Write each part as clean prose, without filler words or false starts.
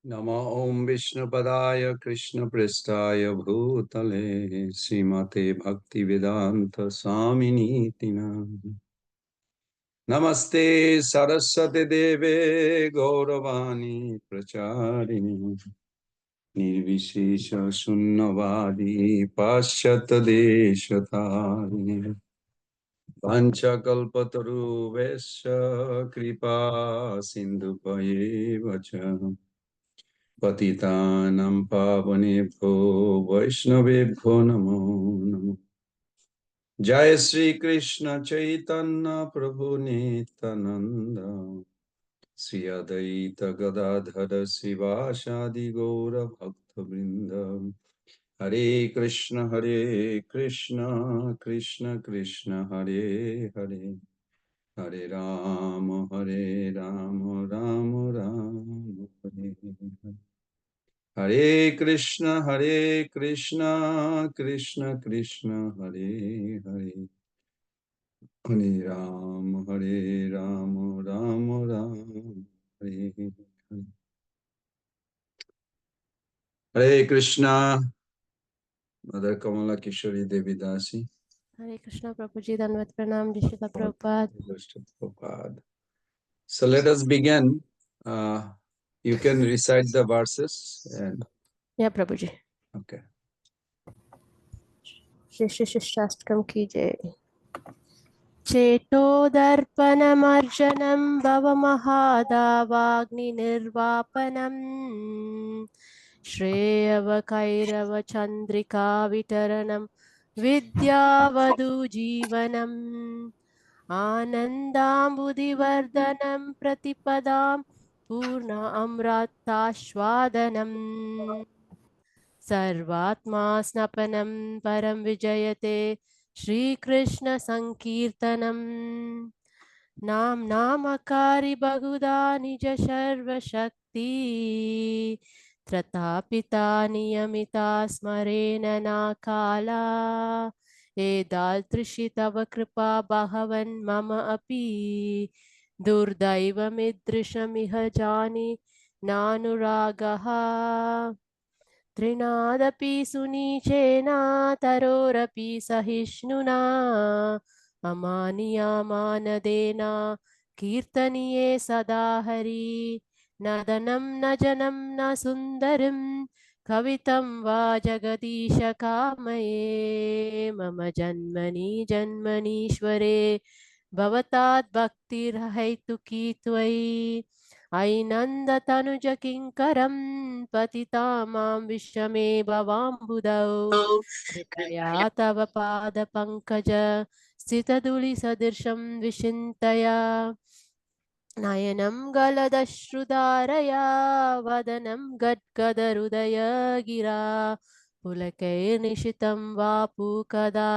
नमो ओम विष्णुपदाय कृष्णपृष्ठाय भूतले श्रीमते भक्तिवेदांत स्वामिनीति नामिने। नमस्ते सरस्वती देवे गौरवाणी प्रचारिणे निर्विशेष शून्यवादी पाश्चात्य देशतारिणे वाञ्छाकल्पतरुभ्यश्च कृपा सिन्धुभ्येव च पतितानां पावनेभ्यो वैष्णवेभ्यो नमो नमः। जय श्री कृष्ण चैतन्य प्रभु नित्यानंद श्री अद्वैत गदाधर शिवासादि गौर भक्त वृंद। हरे कृष्ण कृष्ण कृष्ण हरे हरे, हरे राम राम राम हरे हरे। हरे कृष्ण कृष्ण कृष्ण हरे हरे, हरे राम राम राम हरे हरे। हरे कृष्णा मदर कमला किशोरी देवी दासी। हरे कृष्णा प्रभु जी, धन्यवाद प्रणाम जी, Srila Prabhupada. So let us begin. You can recite the verses and या प्रभु जी। okay. श्री श्री शिष्टाष्टकम की जय। चेतोदर्पणमर्जनं भवमहादावाग्निर्वापनम् श्रेयवकैरवचन्द्रिका वितरणं विद्यावधूजीवनम् आनन्दाम्बुधिवर्धनं प्रतिपदां पूर्ण अमृतास्वादनम् सर्वात्मा स्नपनं परं विजयते श्रीकृष्ण संकीर्तनम् नाम नामकारि बहुधा निज सर्वशक्ति त्रतापिता नियमिता स्मरेण नाकाला एदादृशि तव कृपा बहवन् मम अपि दुर्दैवमिदृशमिह जानि नानुरागः तृणादपि सुनीचेन तरोरपि सहिष्णुना अमानियामानदेन कीर्तनीये सदा हरि न धनं न जनं न सुन्दरं कवितं वा जगदीश कामये मम जन्मनि जन्मनीश्वरे भवतात् भक्तिर्हैतुकी त्वयि अयि नन्दतनुज किङ्करं पतिता मां विश्वमे भवाम्बुधौ कृपया तव पादपङ्कज स्थितधूलिसदृशं विचिन्तया नयनं गलदश्रुधारया वदनं गद्गदहृदयगिरा पुलकैर्निशितं वापु कदा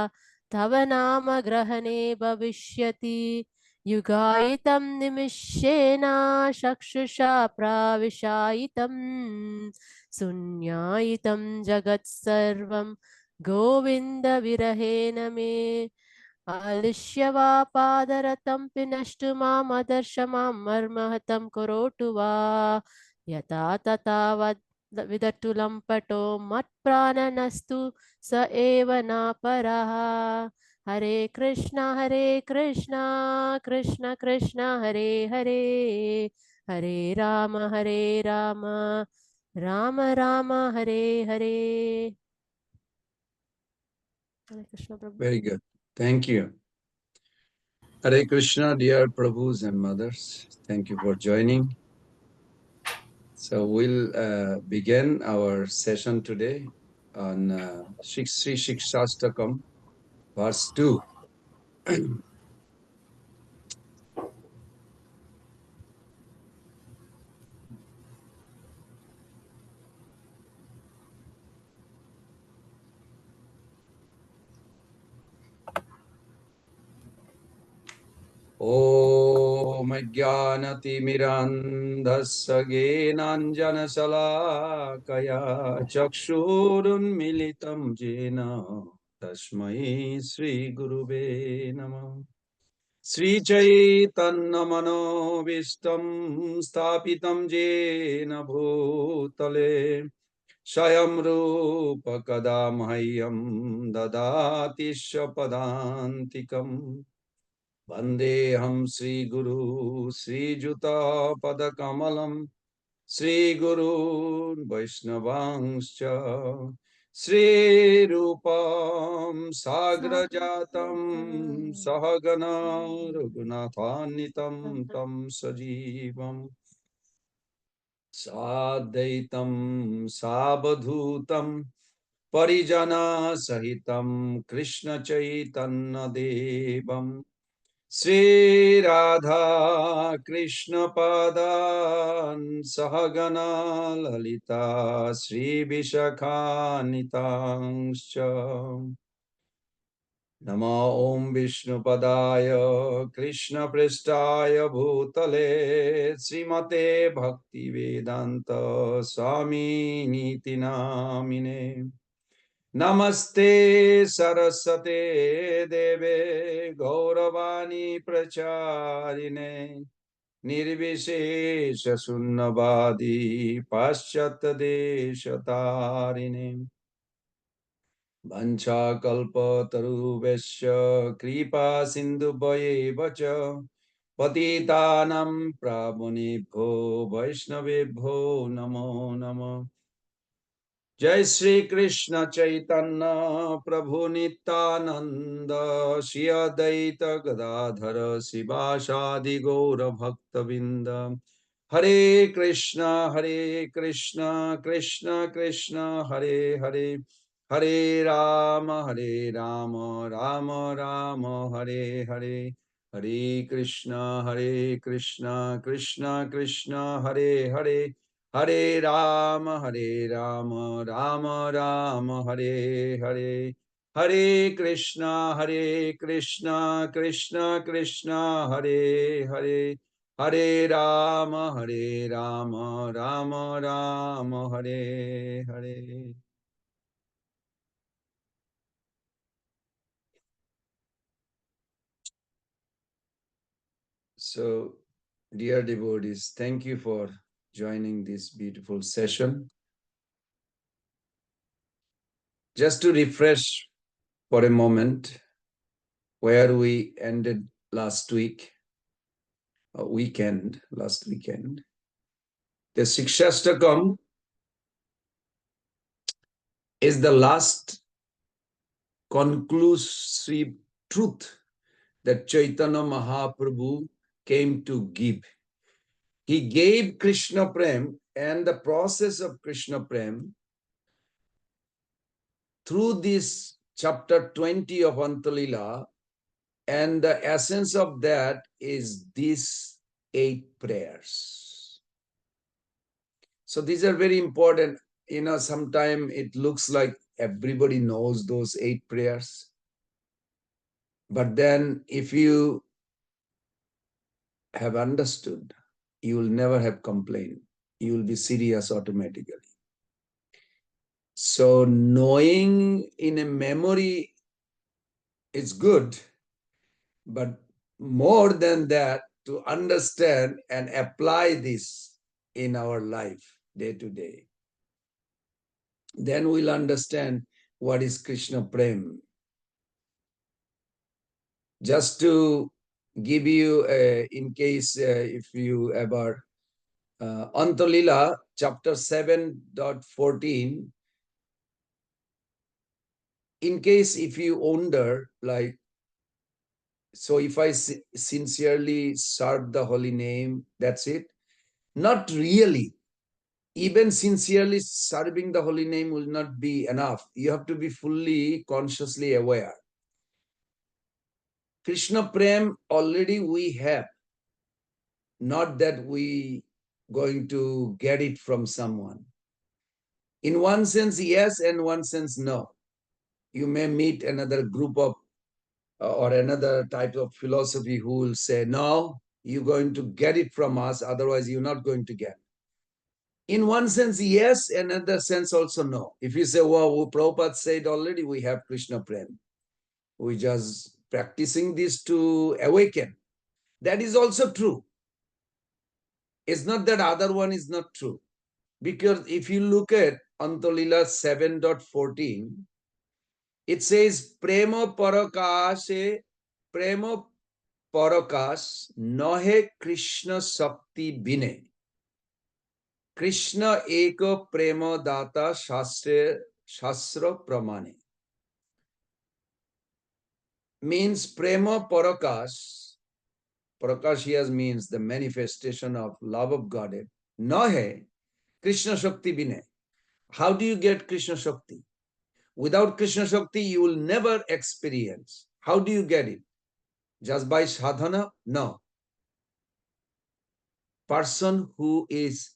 तव नाम ग्रहणे भविष्यति युगायितं निमिषेण चक्षुषा प्राविशायितं शून्यायितं जगत्सर्वं गोविन्दविरहेण मे आलिश्यवापादरतं पिनष्टु मामदर्श मां मर्महतं करोतु वा यथा तथा विदटुलं पटो मत्प्राणनस्तु स एव न परः हरे कृष्ण कृष्ण कृष्ण हरे हरे हरे राम राम राम हरे हरे। हरे कृष्ण प्रभु। Very good. Thank you. Hare Krishna, dear Prabhus and mothers. Thank you for joining. So we'll begin our session today on Sri Shikshastakam, verse 2. Om Jnanatimirandhasya Jnananjanasalakaya Chakshurunmilitam Jena Tasmai Sri Gurube Namah. Sri Chaitanya Manovistam Sthapitam Jena Bhutale Shayam Rupa Kadamahyam Dadati Shapadantikam Vandeham Sri Guru Sri Juta Padakamalam Sri Guru Vaishnavangscha Sri Rupam Sagrajatam Sahagana Raghunathanitam Tam Sajivam Sadaitam Sabadhutam Parijana Sahitam Krishna Chaitanya Devam Sri Radha Krishna Padan Sahagana Lalita Sri Vishakhanitamscha Nama Om Vishnu Padaya Krishna Prestaya Bhutale Srimate Bhakti Vedanta Swami Niti Namine Namaste Sarasate Deve Gauravani Pracharine Nirvishesha Sunnavadi Paschata Deshatarine Vancha Kalpa Taruvesha Kripa Sindhu Bhaye Vacha Patitanam Prabhunibho Vaishnavibho Namo Namo Jai Sri Krishna Chaitanya Prabhu Nityananda Shri Adaita Gadadhara Sivasadi Gaura Bhakta Vinda Hare Krishna Krishna Krishna Hare Hare Hare Rama Rama Rama Hare Hare Hare Krishna Krishna Hare Hare Hare Rama Rama Hare Hare Hare Krishna Krishna Hare Hare Hare Rama Rama Hare Hare. So, dear devotees, thank you for joining this beautiful session. Just to refresh for a moment where we ended last week, last weekend. The Shikshastakam is the last conclusive truth that Chaitanya Mahaprabhu came to give. He gave Krishna Prem and the process of Krishna Prem through this chapter 20 of Antalila, and the essence of that is these 8 prayers. So these are very important. Sometimes it looks like everybody knows those 8 prayers. But then if you have understood, you will never have complained. You will be serious automatically. So knowing in a memory is good, but more than that, to understand and apply this in our life day to day. Then we'll understand what is Krishna Prem. Just to give you, in case if you ever, Antolila, chapter 7.14, in case if you wonder, like, so if I sincerely serve the holy name, that's it? Not really. Even sincerely serving the holy name will not be enough. You have to be fully consciously aware. Krishna Prem already we have. Not that we going to get it from someone. In one sense, yes, and one sense, no. You may meet another group of or another type of philosophy who will say, no, you're going to get it from us, otherwise you're not going to get. In one sense, yes, another sense also no. If you say, well, Prabhupada said already we have Krishna Prem. We just practicing this to awaken. That is also true. It's not that other one is not true. Because if you look at Antolila 7.14, it says, Prema parakashe, prema parakas, nohe Krishna Shakti bine. Krishna eka prema data shastra pramane. Means prema parakas. Prakash here means the manifestation of love of God. Nahe Krishna Shakti bine. How do you get Krishna Shakti? Without Krishna Shakti, you will never experience. How do you get it? Just by sadhana? No. Person who is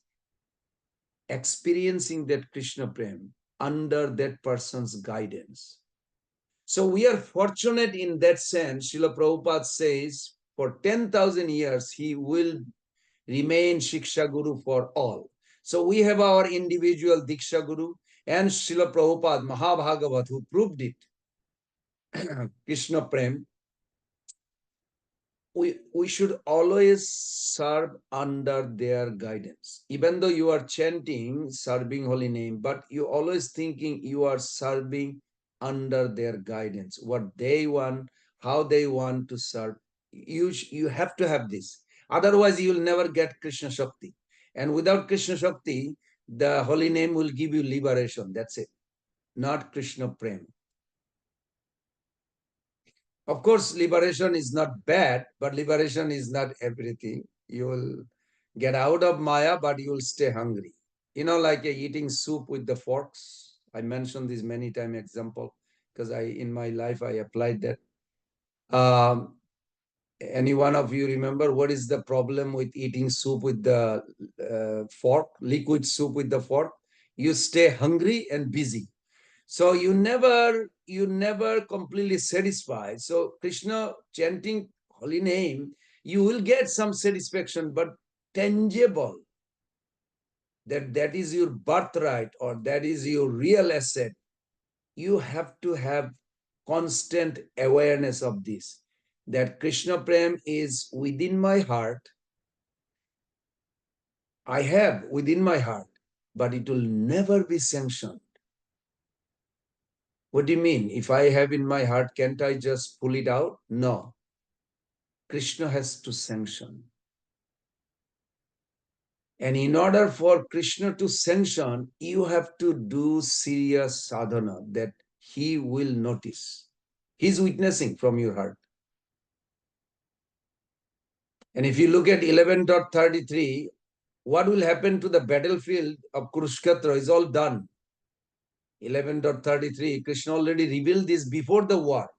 experiencing that Krishna Prem under that person's guidance. So we are fortunate in that sense. Srila Prabhupada says, for 10,000 years, he will remain Shiksha Guru for all. So we have our individual Diksha Guru and Srila Prabhupada, Mahabhagavat, who proved it. Krishna Prem. We should always serve under their guidance. Even though you are chanting, serving holy name, but you always thinking you are serving under their guidance. What they want, how they want to serve. You have to have this. Otherwise, you will never get Krishna Shakti. And without Krishna Shakti, the holy name will give you liberation. That's it. Not Krishna Prem. Of course, liberation is not bad, but liberation is not everything. You will get out of Maya, but you will stay hungry. You know, like eating soup with the forks. I mentioned this many times example because in my life I applied that. Any one of you remember what is the problem with eating soup with the fork, liquid soup with the fork? You stay hungry and busy. So you never completely satisfied. So Krishna chanting holy name, you will get some satisfaction, but tangible. That is your birthright or that is your real asset. You have to have constant awareness of this. That Krishna Prem is within my heart. I have within my heart, but it will never be sanctioned. What do you mean? If I have in my heart, can't I just pull it out? No. Krishna has to sanction. And in order for Krishna to sanction, you have to do serious sadhana that he will notice. He's witnessing from your heart. And if you look at 11.33, what will happen to the battlefield of Kurukshetra is all done. 11.33, Krishna already revealed this before the war.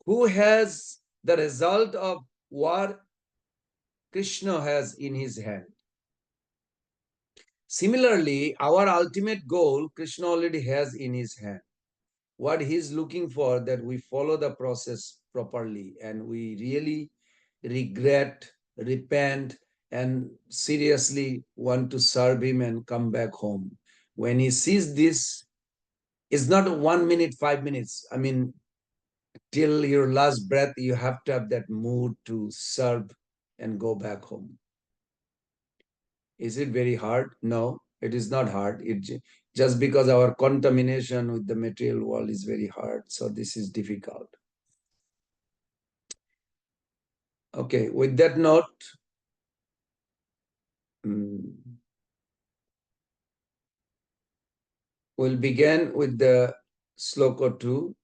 Who has the result of war? Krishna has in his hand. Similarly, our ultimate goal, Krishna already has in his hand. What he's looking for, that we follow the process properly and we really regret, repent, and seriously want to serve him and come back home. When he sees this, it's not 1 minute, 5 minutes. I mean, till your last breath, you have to have that mood to serve and go back home. Is it very hard? No, it is not hard. Just because our contamination with the material world is very hard. So this is difficult. Okay, with that note, we'll begin with the sloka 2.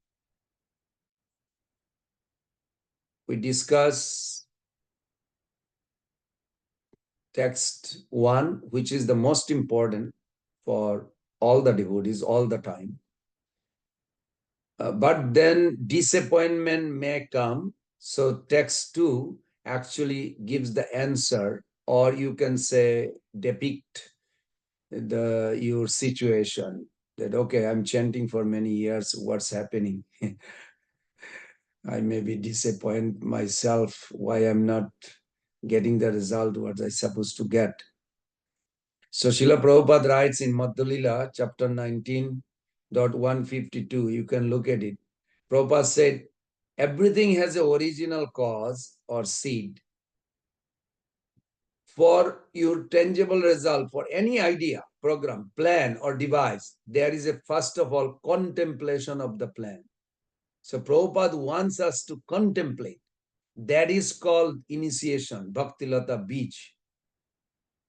We discuss text 1, which is the most important for all the devotees all the time. But then disappointment may come. So text 2 actually gives the answer, or you can say depict your situation. That, okay, I'm chanting for many years, what's happening? I may be disappointed myself why I'm not getting the result what I'm supposed to get. So Srila Prabhupada writes in Madhulila, chapter 19.152, you can look at it. Prabhupada said, everything has an original cause or seed. For your tangible result, for any idea, program, plan, or device, there is a first of all contemplation of the plan. So Prabhupada wants us to contemplate. That is called initiation, Bhaktilata Beach.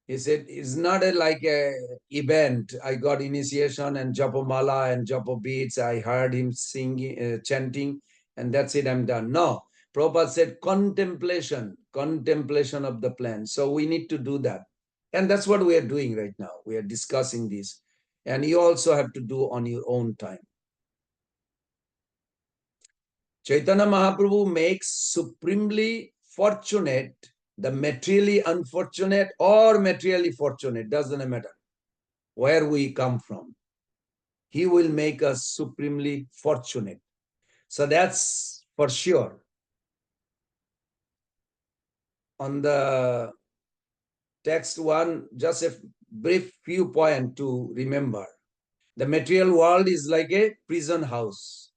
He said, it's not like a event. I got initiation and Japamala and Japa beats. I heard him singing, chanting, and that's it, I'm done. No, Prabhupada said contemplation, contemplation of the plan. So we need to do that. And that's what we are doing right now. We are discussing this. And you also have to do on your own time. Chaitanya Mahaprabhu makes supremely fortunate the materially unfortunate or materially fortunate, doesn't matter where we come from. He will make us supremely fortunate. So that's for sure. On the text one, just a brief few points to remember. The material world is like a prison house.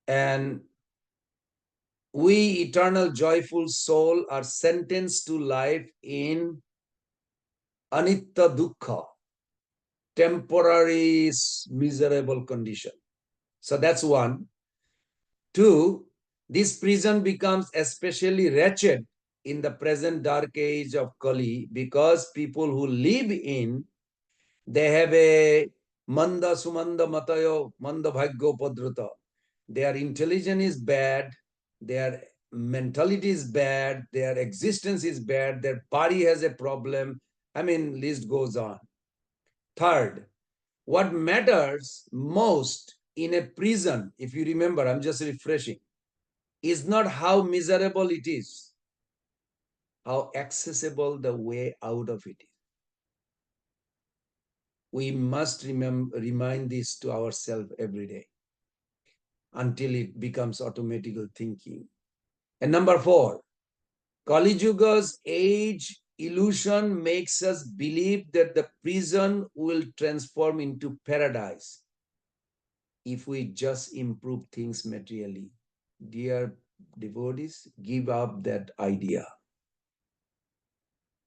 And we, eternal joyful soul, are sentenced to life in anitta dukkha, temporary miserable condition. So that's one. Two, this prison becomes especially wretched in the present dark age of Kali because people who live in, they have a manda sumanda matayo manda bhagyo padruta. Their intelligence is bad, their mentality is bad, their existence is bad, their body has a problem. I mean, list goes on. Third, what matters most in a prison, if you remember, I'm just refreshing, is not how miserable it is, how accessible the way out of it is. We must remind this to ourselves every day until it becomes automatical thinking. And number four, Kali Yuga's age illusion makes us believe that the prison will transform into paradise if we just improve things materially. Dear devotees, give up that idea.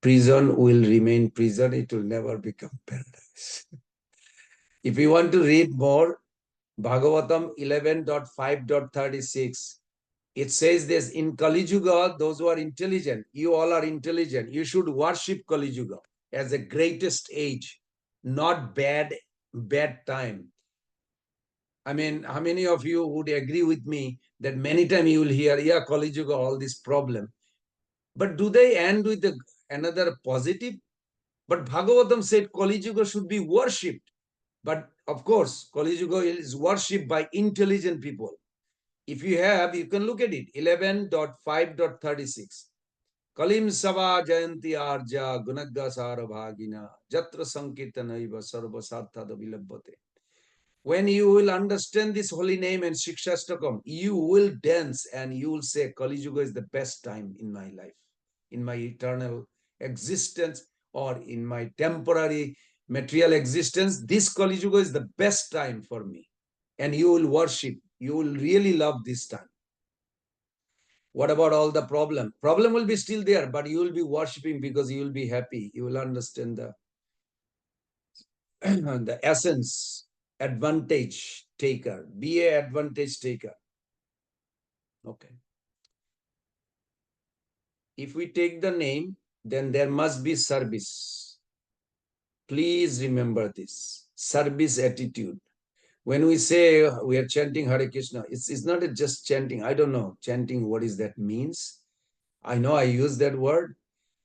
Prison will remain prison, it will never become paradise. If you want to read more, Bhagavatam 11.5.36, it says this, in Kali Yuga, those who are intelligent, you all are intelligent, you should worship Kali Yuga as the greatest age, not bad time. I mean, how many of you would agree with me that many times you will hear, yeah, Kali Yuga, all this problem. But do they end with another positive? But Bhagavatam said Kali Yuga should be worshipped. But of course, Kali Yuga is worshipped by intelligent people. If you have, you can look at it, 11.5.36. Kalim Sava Jayanti Arja Gunagga Sarabhagina Jatra Sankirtanaiva Sarva Sarthada Vilabbate. When you will understand this holy name and Shikshastakam, you will dance and you will say, Kali Yuga is the best time in my life, in my eternal existence, or in my temporary material existence. This Kali Yuga is the best time for me. And you will worship. You will really love this time. What about all the problem? Problem will be still there, but you will be worshiping because you will be happy. You will understand the, the essence. Advantage taker. Be a advantage taker. Okay. If we take the name, then there must be service. Please remember this. Service attitude. When we say we are chanting Hare Krishna, it's not just chanting. I don't know. Chanting, what is that means? I know I use that word,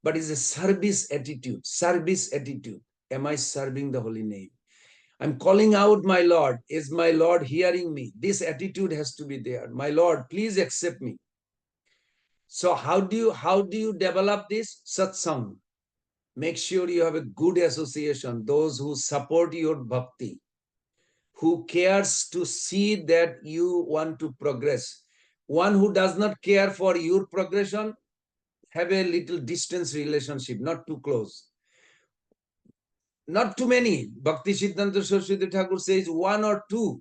but it's a service attitude. Service attitude. Am I serving the holy name? I'm calling out my Lord. Is my Lord hearing me? This attitude has to be there. My Lord, please accept me. So how do you develop this? Satsang. Make sure you have a good association, those who support your bhakti, who cares to see that you want to progress. One who does not care for your progression, have a little distance relationship, not too close. Not too many. Bhakti Siddhanta Saraswati Thakur says one or two.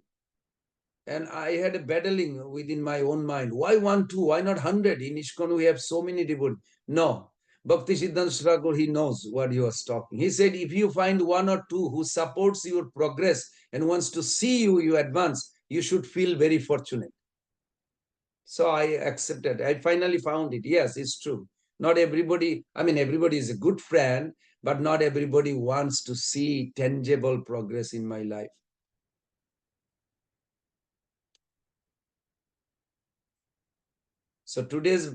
And I had a battling within my own mind. Why 1, 2? Why not 100? In ISKCON, we have so many devotees. No. Bhakti Siddhanta Thakur, he knows what he was talking. He said, if you find 1 or 2 who supports your progress and wants to see you advance, you should feel very fortunate. So I accepted. I finally found it. Yes, it's true. Not everybody, I mean, everybody is a good friend, but not everybody wants to see tangible progress in my life. So today's,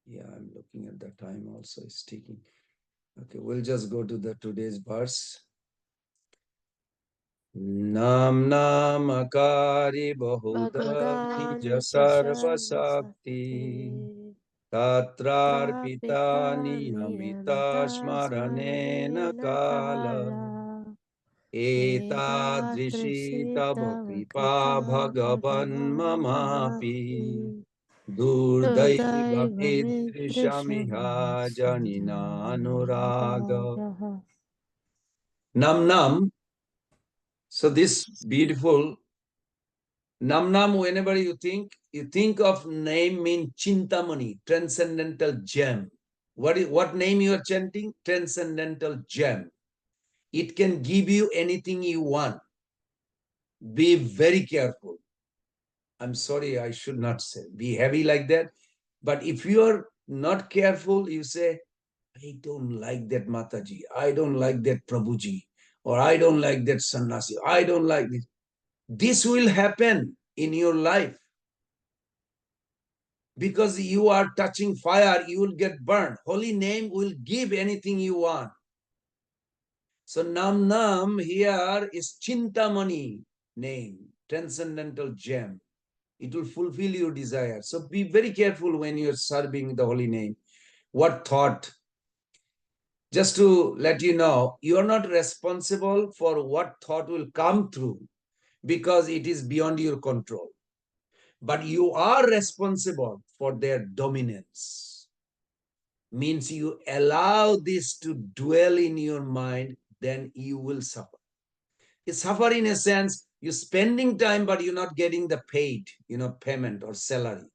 yeah, I'm looking at the time also, it's ticking. Okay, we'll just go to the today's verse. Nam nam akari bahuda nija sarva sakti tatrar pita niyamita smaranena kala etadrishi tava kripa bhagavan mamapi durdaiva midrishamiha janina anuraga. Nam nam. So this beautiful Nam Nam, whenever you think of name mean Chintamani, transcendental gem. What name you are chanting? Transcendental gem. It can give you anything you want. Be very careful. I'm sorry, I should not say. Be heavy like that. But if you are not careful, you say, I don't like that Mataji. I don't like that Prabhuji. Or I don't like that Sannyasi. I don't like this. This will happen in your life. Because you are touching fire, you will get burned. Holy name will give anything you want. So Nam Nam here is Chintamani name, transcendental gem. It will fulfill your desire. So be very careful when you're serving the holy name. What thought? Just to let you know, you are not responsible for what thought will come through because it is beyond your control. But you are responsible for their dominance. Means you allow this to dwell in your mind, then you will suffer. You suffer in a sense, you're spending time, but you're not getting the paid, payment or salary.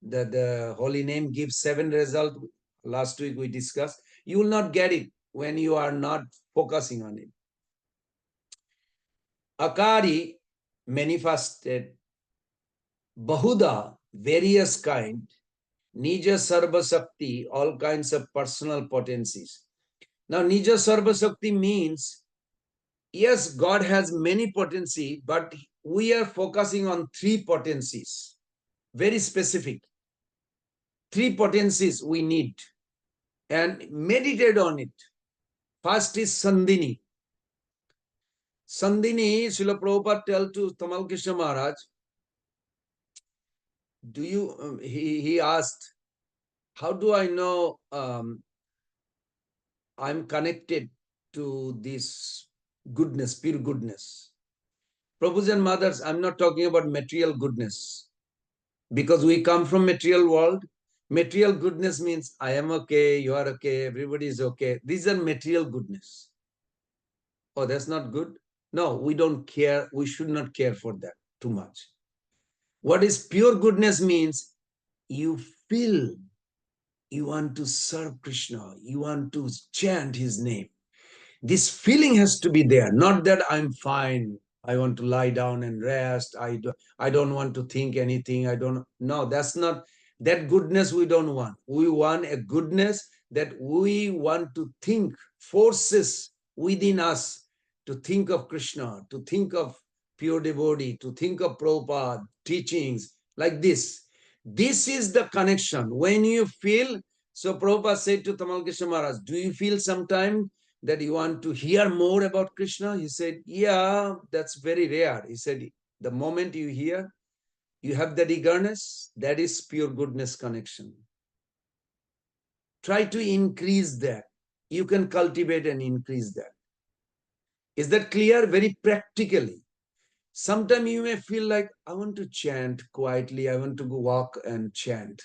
The holy name gives 7 results. Last week we discussed. You will not get it when you are not focusing on it. Akari manifested Bahuda, various kind, Nija Sarva Sakti, all kinds of personal potencies. Now, Nija Sarva Sakti means, yes, God has many potency, but we are focusing on 3 potencies, very specific. 3 potencies we need and meditate on it. First is Sandhini. Sandhini, Srila Prabhupada tell to Tamal Krishna Maharaj, he asked, how do I know I'm connected to this goodness, pure goodness? Prabhus and mothers, I'm not talking about material goodness because we come from material world. Material goodness means I am okay, you are okay, everybody is okay. These are material goodness. Oh, that's not good. No, we don't care. We should not care for that too much. What is pure goodness means you feel you want to serve Krishna, you want to chant his name. This feeling has to be there, not that I'm fine, I want to lie down and rest, I don't want to think anything, no, that's not, that goodness we don't want. We want a goodness that we want to think, forces within us to think of Krishna, to think of pure devotee, to think of Prabhupada teachings like this. This is the connection. When you feel, so Prabhupada said to Tamal Krishna Maharaj, do you feel sometime that you want to hear more about Krishna? He said, yeah, that's very rare. He said, the moment you hear, you have that eagerness, that is pure goodness connection. Try to increase that. You can cultivate and increase that. Is that clear? Very practically. Sometimes you may feel like, I want to chant quietly, I want to go walk and chant.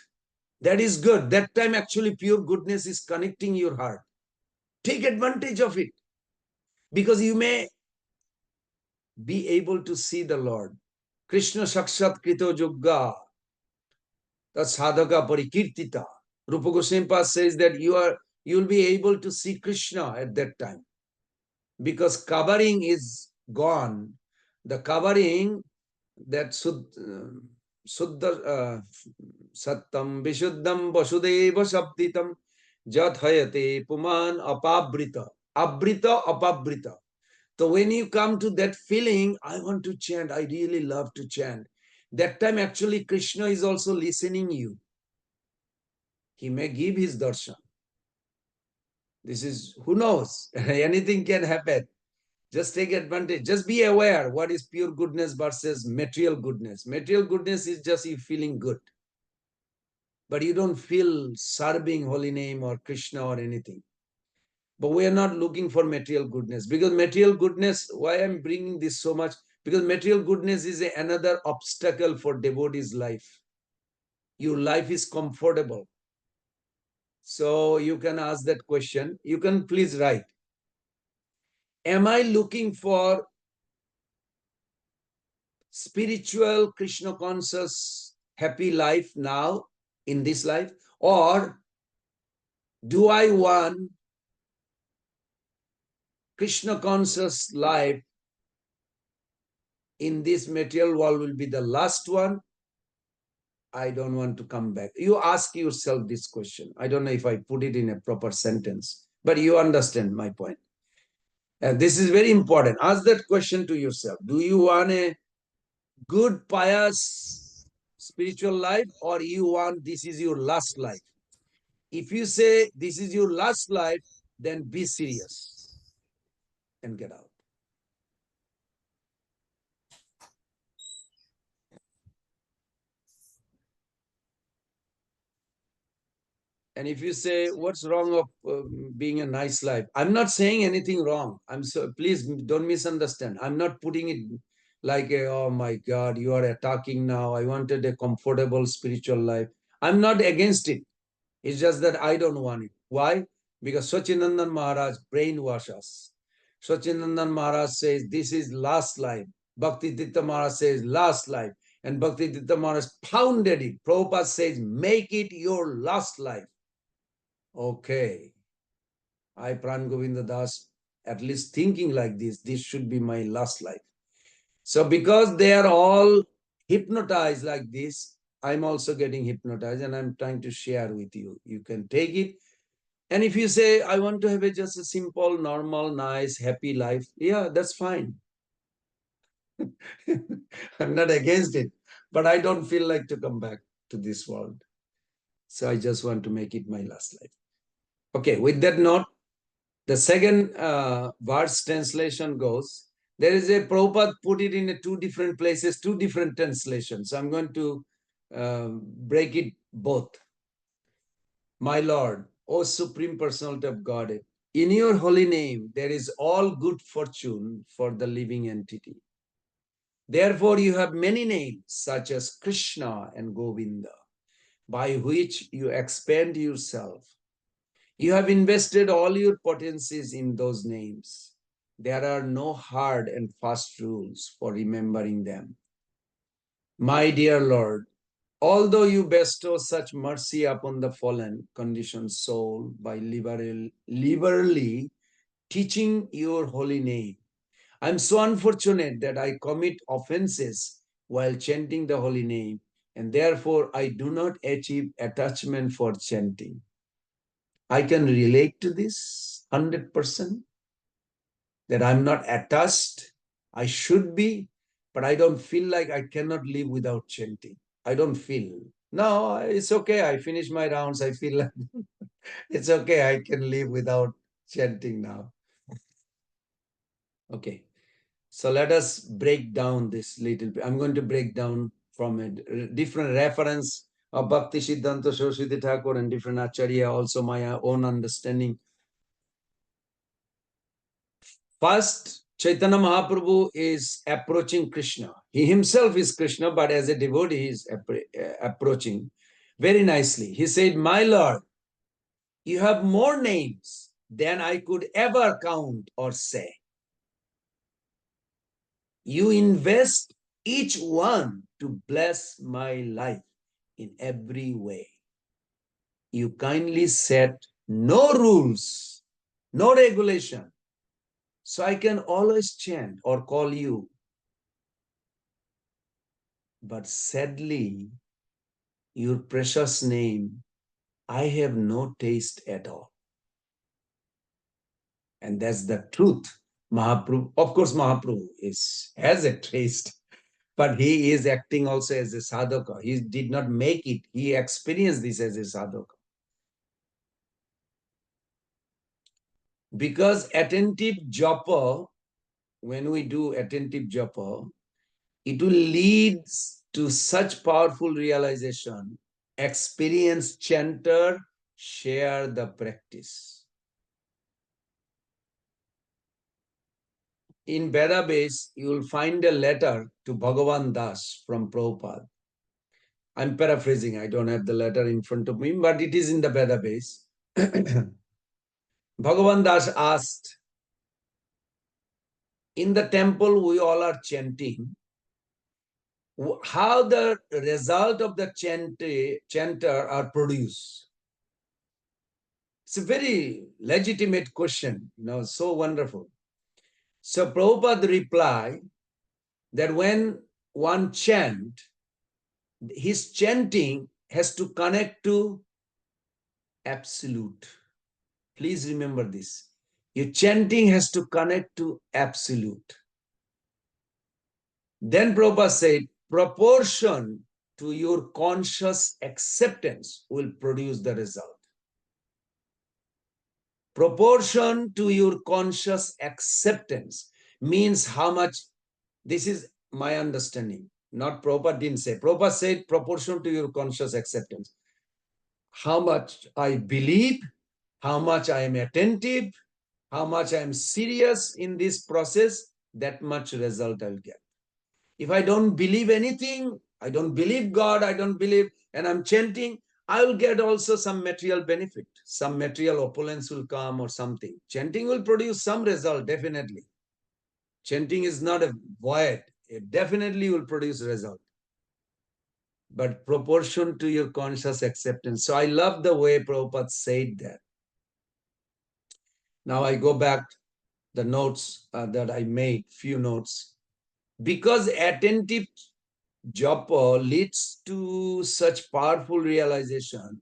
That is good. That time actually pure goodness is connecting your heart. Take advantage of it. Because you may be able to see the Lord. Krishna Sakshat Krito Yogga, the Sadhaka Parikirtita. Rupa Goswami says that you'll be able to see Krishna at that time. Because covering is gone. The covering that Suddha Sattam Vishuddham Vasudeva Sabditam Jat Hayate Puman Apabrita. Abrita Apabrita. So when you come to that feeling, I want to chant, I really love to chant. That time actually Krishna is also listening you. He may give his darshan. This is, who knows? Anything can happen. Just take advantage. Just be aware what is pure goodness versus material goodness. Material goodness is just you feeling good. But you don't feel serving holy name or Krishna or anything. But we are not looking for material goodness, because material goodness, why I'm bringing this so much? Because material goodness is another obstacle for devotee's life. Your life is comfortable. So you can ask that question. You can please write. Am I looking for spiritual, Krishna conscious, happy life now in this life? Or do I want Krishna conscious life in this material world will be the last one? I don't want to come back. You ask yourself this question. I don't know if I put it in a proper sentence, but you understand my point. And this is very important. Ask that question to yourself. Do you want a good, pious, spiritual life, or you want this is your last life? If you say this is your last life, then be serious and get out. And if you say, what's wrong of being a nice life? I'm not saying anything wrong. Please don't misunderstand. I'm not putting it like, oh my God, you are attacking now. I wanted a comfortable spiritual life. I'm not against it. It's just that I don't want it. Why? Because Sachinandan Maharaj brainwashed us. Sachinandan Maharaj says, this is last life. Bhakti Tirtha Maharaj says, last life. And Bhakti Tirtha Maharaj pounded it. Prabhupada says, make it your last life. Okay. I, Pran Govinda Das, at least thinking like this should be my last life. So because they are all hypnotized like this, I'm also getting hypnotized and I'm trying to share with you. You can take it. And if you say, I want to have just a simple, normal, nice, happy life, yeah, that's fine. I'm not against it, but I don't feel like to come back to this world. So I just want to make it my last life. Okay, with that note, the second verse translation goes, there is a Prabhupada put it in two different places, two different translations. So I'm going to break it both. My Lord, O Supreme Personality of Godhead, in your holy name, there is all good fortune for the living entity. Therefore, you have many names, such as Krishna and Govinda, by which you expand yourself. You have invested all your potencies in those names. There are no hard and fast rules for remembering them. My dear Lord, although you bestow such mercy upon the fallen, conditioned soul by liberally teaching your holy name, I'm so unfortunate that I commit offenses while chanting the holy name, and therefore I do not achieve attachment for chanting. I can relate to this 100%, that I'm not attached. I should be, but I don't feel like I cannot live without chanting. I don't feel. No, it's okay. I finish my rounds. I feel like it's okay. I can live without chanting now. Okay. So let us break down this little bit. I'm going to break down from a different reference of Bhakti Siddhanta Saraswati Thakur and different Acharya, also my own understanding. First, Chaitanya Mahaprabhu is approaching Krishna. He himself is Krishna, but as a devotee, he is approaching very nicely. He said, my Lord, you have more names than I could ever count or say. You invest each one to bless my life in every way. You kindly set no rules, no regulation. So I can always chant or call you. But sadly, your precious name, I have no taste at all. And that's the truth. Mahaprabhu, of course, Mahaprabhu has a taste, but he is acting also as a sadhaka. He did not make it. He experienced this as a sadhaka. Because attentive japa, when we do attentive japa, it will lead to such powerful realization. Experienced chanter share the practice. In Veda base, you will find a letter to Bhagavan Das from Prabhupada. I'm paraphrasing, I don't have the letter in front of me, but it is in the Veda base. Bhagavan Das asked, in the temple we all are chanting, how the result of the chanter are produced? It's a very legitimate question, so wonderful. So Prabhupada replied that when one chant, his chanting has to connect to absolute. Please remember this. Your chanting has to connect to absolute. Then Prabhupada said, proportion to your conscious acceptance will produce the result. Proportion to your conscious acceptance means how much, this is my understanding, not Prabhupada didn't say. Prabhupada said proportion to your conscious acceptance. How much I believe, how much I am attentive, how much I am serious in this process, that much result I'll get. If I don't believe anything, I don't believe God, I don't believe, and I'm chanting, I will get also some material benefit. Some material opulence will come or something. Chanting will produce some result, definitely. Chanting is not a void. It definitely will produce result. But proportion to your conscious acceptance. So I love the way Prabhupada said that. Now I go back the notes that I made, few notes. Because attentive japa leads to such powerful realization,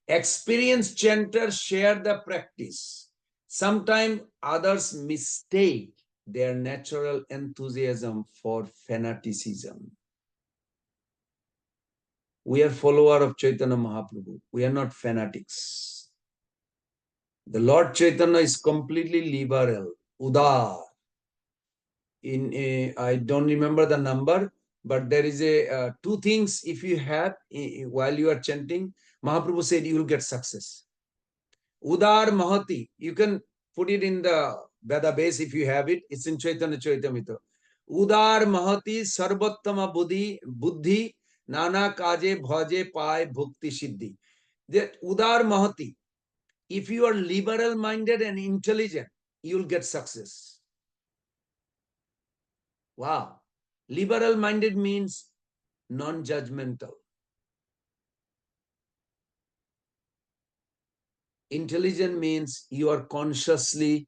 experienced chanters share the practice. Sometimes others mistake their natural enthusiasm for fanaticism. We are follower of Chaitanya Mahaprabhu. We are not fanatics. The Lord Chaitanya is completely liberal, udar. I don't remember the number, but there is a two things if you have while you are chanting. Mahaprabhu said you will get success. Udar Mahati, you can put it in the Veda base if you have it. It's in Chaitanya Charitamrita. Udar Mahati Sarvottama Buddhi Nana Kaje Bhaje Pai Bhukti Siddhi. That Udar Mahati, if you are liberal minded and intelligent, you'll get success. Wow. Liberal minded means non-judgmental. Intelligent means you are consciously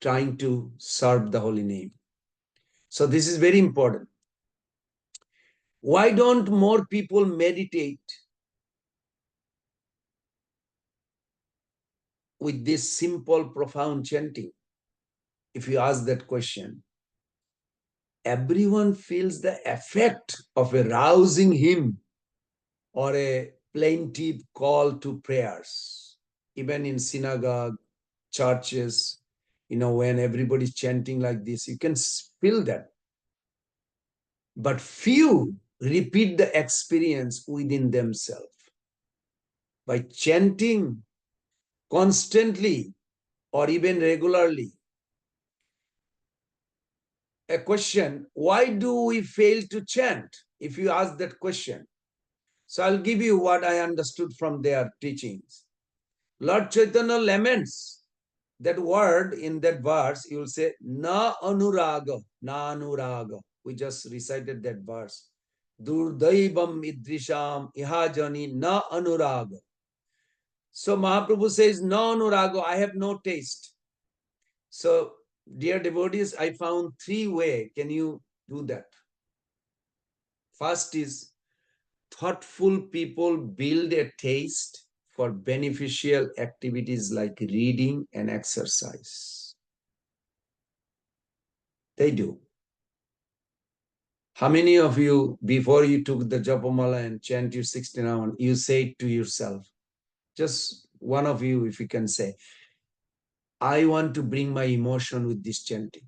trying to serve the holy name. So this is very important. Why don't more people meditate with this simple, profound chanting? If you ask that question, everyone feels the effect of a rousing hymn or a plaintive call to prayers. Even in synagogue, churches, when everybody's chanting like this, you can feel that. But few repeat the experience within themselves. By chanting constantly or even regularly, a question, why do we fail to chant? If you ask that question. So I'll give you what I understood from their teachings. Lord Chaitanya laments that word in that verse, you will say, na anuraga, na anuraga. We just recited that verse. Durdaivam idrisham ihajani na anuraga. So Mahaprabhu says, no anuraga, I have no taste. So, dear devotees, I found 3 ways. Can you do that? First is, thoughtful people build a taste for beneficial activities like reading and exercise. They do. How many of you, before you took the Japamala and chant your 16 hours, you say to yourself, just one of you, if you can say, I want to bring my emotion with this chanting.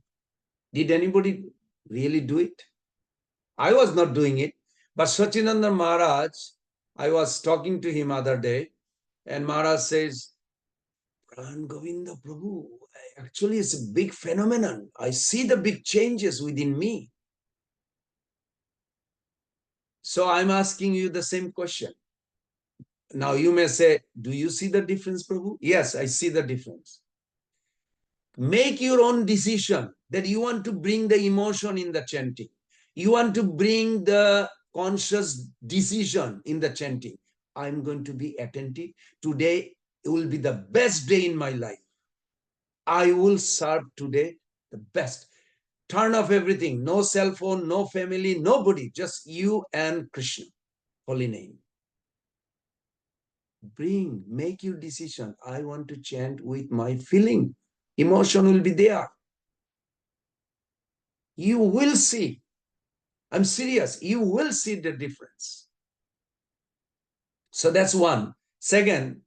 Did anybody really do it? I was not doing it. But Sachinanda Maharaj, I was talking to him other day, and Maharaj says, Pran Govinda Prabhu, actually it's a big phenomenon. I see the big changes within me. So I'm asking you the same question. Now you may say, do you see the difference, Prabhu? Yes, I see the difference. Make your own decision that you want to bring the emotion in the chanting. You want to bring the conscious decision in the chanting. I'm going to be attentive. Today will be the best day in my life. I will serve today the best. Turn off everything. No cell phone, no family, nobody. Just you and Krishna. Holy name. Make your decision. I want to chant with my feeling. Emotion will be there. You will see. I'm serious. You will see the difference. So that's one. Second,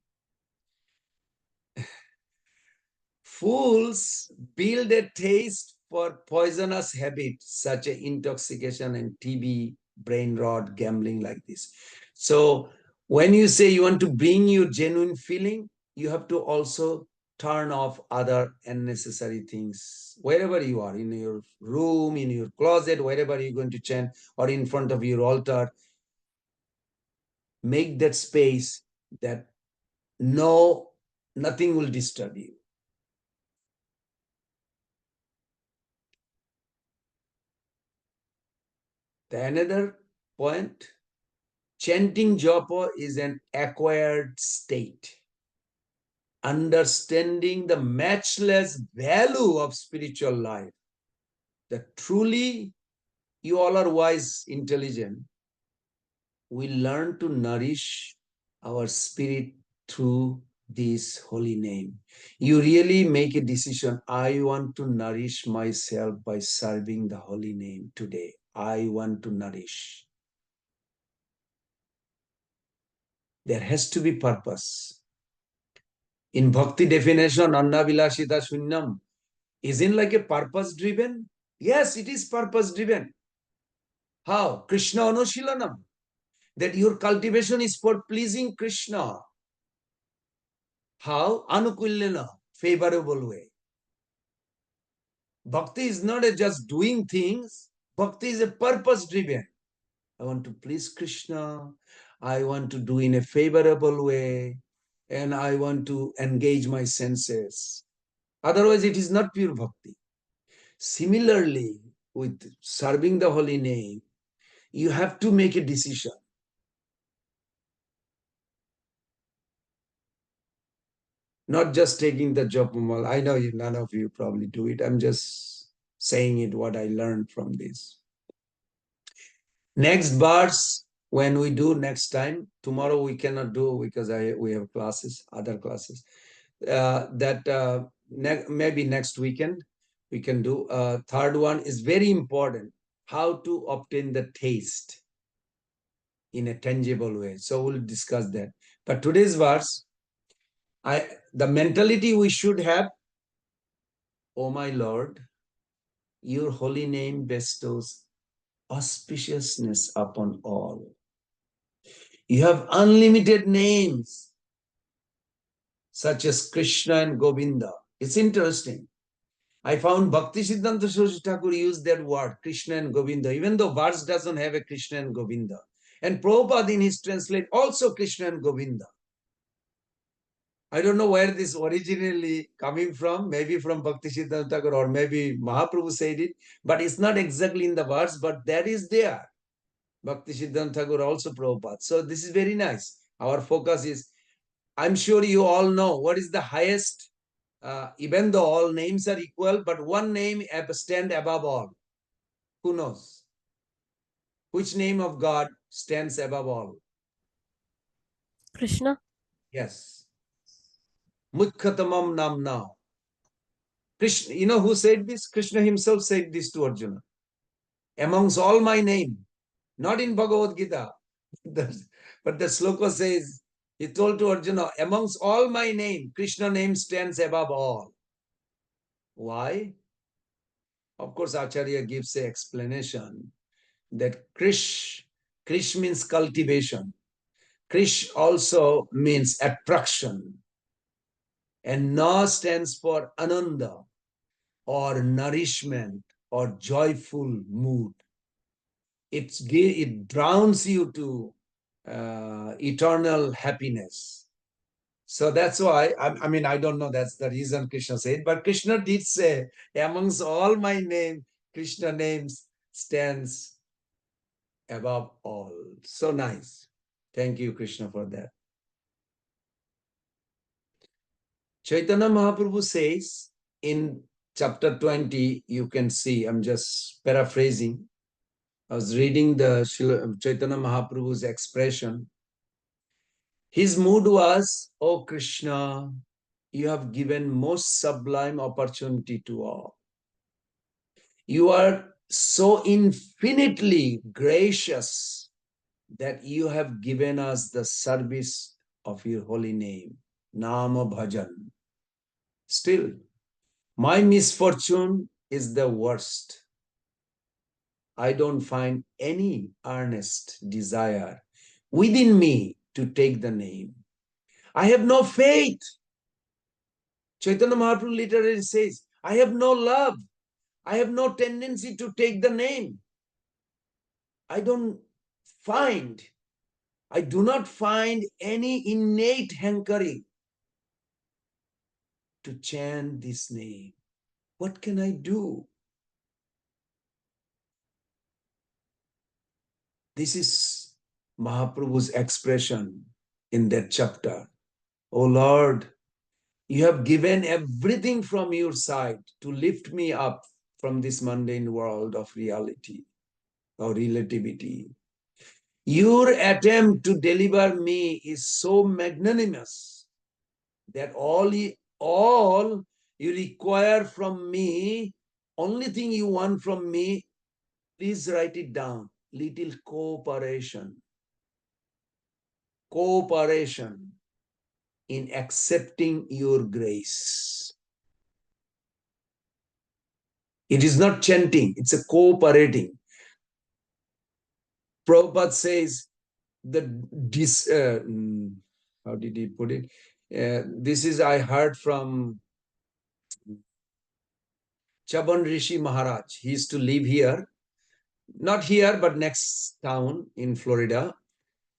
fools build a taste for poisonous habits such as intoxication and TB, brain rot, gambling like this. So when you say you want to bring your genuine feeling, you have to also turn off other unnecessary things. Wherever you are, in your room, in your closet, wherever you're going to chant, or in front of your altar, make that space that nothing will disturb you. The another point, chanting japa is an acquired state. Understanding the matchless value of spiritual life, that truly you all are wise, intelligent, we learn to nourish our spirit through this holy name. You really make a decision. I want to nourish myself by serving the holy name today. I want to nourish. There has to be purpose. In bhakti definition, Anna Vilashita Shunyam, isn't like a purpose driven? Yes, it is purpose driven. How? Krishna Anushilanam. That your cultivation is for pleasing Krishna. How? Anukulyana, favorable way. Bhakti is not just doing things. Bhakti is a purpose driven. I want to please Krishna. I want to do in a favorable way. And I want to engage my senses. Otherwise, it is not pure bhakti. Similarly, with serving the holy name, you have to make a decision. Not just taking the Japamal. I know none of you probably do it. I'm just saying it what I learned from this. Next verse, when we do next time, tomorrow we cannot do because we have classes, other classes. Maybe next weekend we can do. Third one is very important. How to obtain the taste in a tangible way. So we'll discuss that. But today's verse, the mentality we should have, oh my Lord, your holy name bestows auspiciousness upon all. You have unlimited names, such as Krishna and Govinda. It's interesting. I found Bhakti Siddhanta Saraswati Thakur used that word, Krishna and Govinda, even though verse doesn't have a Krishna and Govinda. And Prabhupada in his translate also Krishna and Govinda. I don't know where this originally coming from, maybe from Bhakti Siddhanta Thakur or maybe Mahaprabhu said it, but it's not exactly in the verse, but that is there. Bhakti Siddhanta Thakur also Prabhupada. So this is very nice. Our focus is, I'm sure you all know what is the highest, even though all names are equal, but one name stand above all. Who knows? Which name of God stands above all? Krishna. Yes. Mukhatamam namna. Krishna, you know who said this? Krishna himself said this to Arjuna. Amongst all my name, not in Bhagavad Gita, but the sloka says, he told to Arjuna, amongst all my name, Krishna name stands above all. Why? Of course, Acharya gives an explanation that Krish means cultivation. Krish also means attraction. And Na stands for Ananda or nourishment or joyful mood. It drowns you to eternal happiness. So that's why, I mean, I don't know, that's the reason Krishna said, but Krishna did say, amongst all my name, Krishna names stands above all. So nice. Thank you, Krishna, for that. Chaitanya Mahaprabhu says in chapter 20, you can see, I'm just paraphrasing. I was reading the Chaitanya Mahaprabhu's expression. His mood was, oh Krishna, you have given most sublime opportunity to all. You are so infinitely gracious that you have given us the service of your holy name, Nama Bhajan. Still, my misfortune is the worst. I don't find any earnest desire within me to take the name. I have no faith. Chaitanya Mahaprabhu literally says, I have no love. I have no tendency to take the name. I do not find any innate hankering to chant this name. What can I do? This is Mahaprabhu's expression in that chapter. Oh Lord, you have given everything from your side to lift me up from this mundane world of reality or relativity. Your attempt to deliver me is so magnanimous that all you require from me, only thing you want from me, please write it down, little cooperation. Cooperation in accepting your grace. It is not chanting, it's a cooperating. Prabhupada says, how did he put it? This is, I heard from Chaban Rishi Maharaj. He used to live here, not here, but next town in Florida.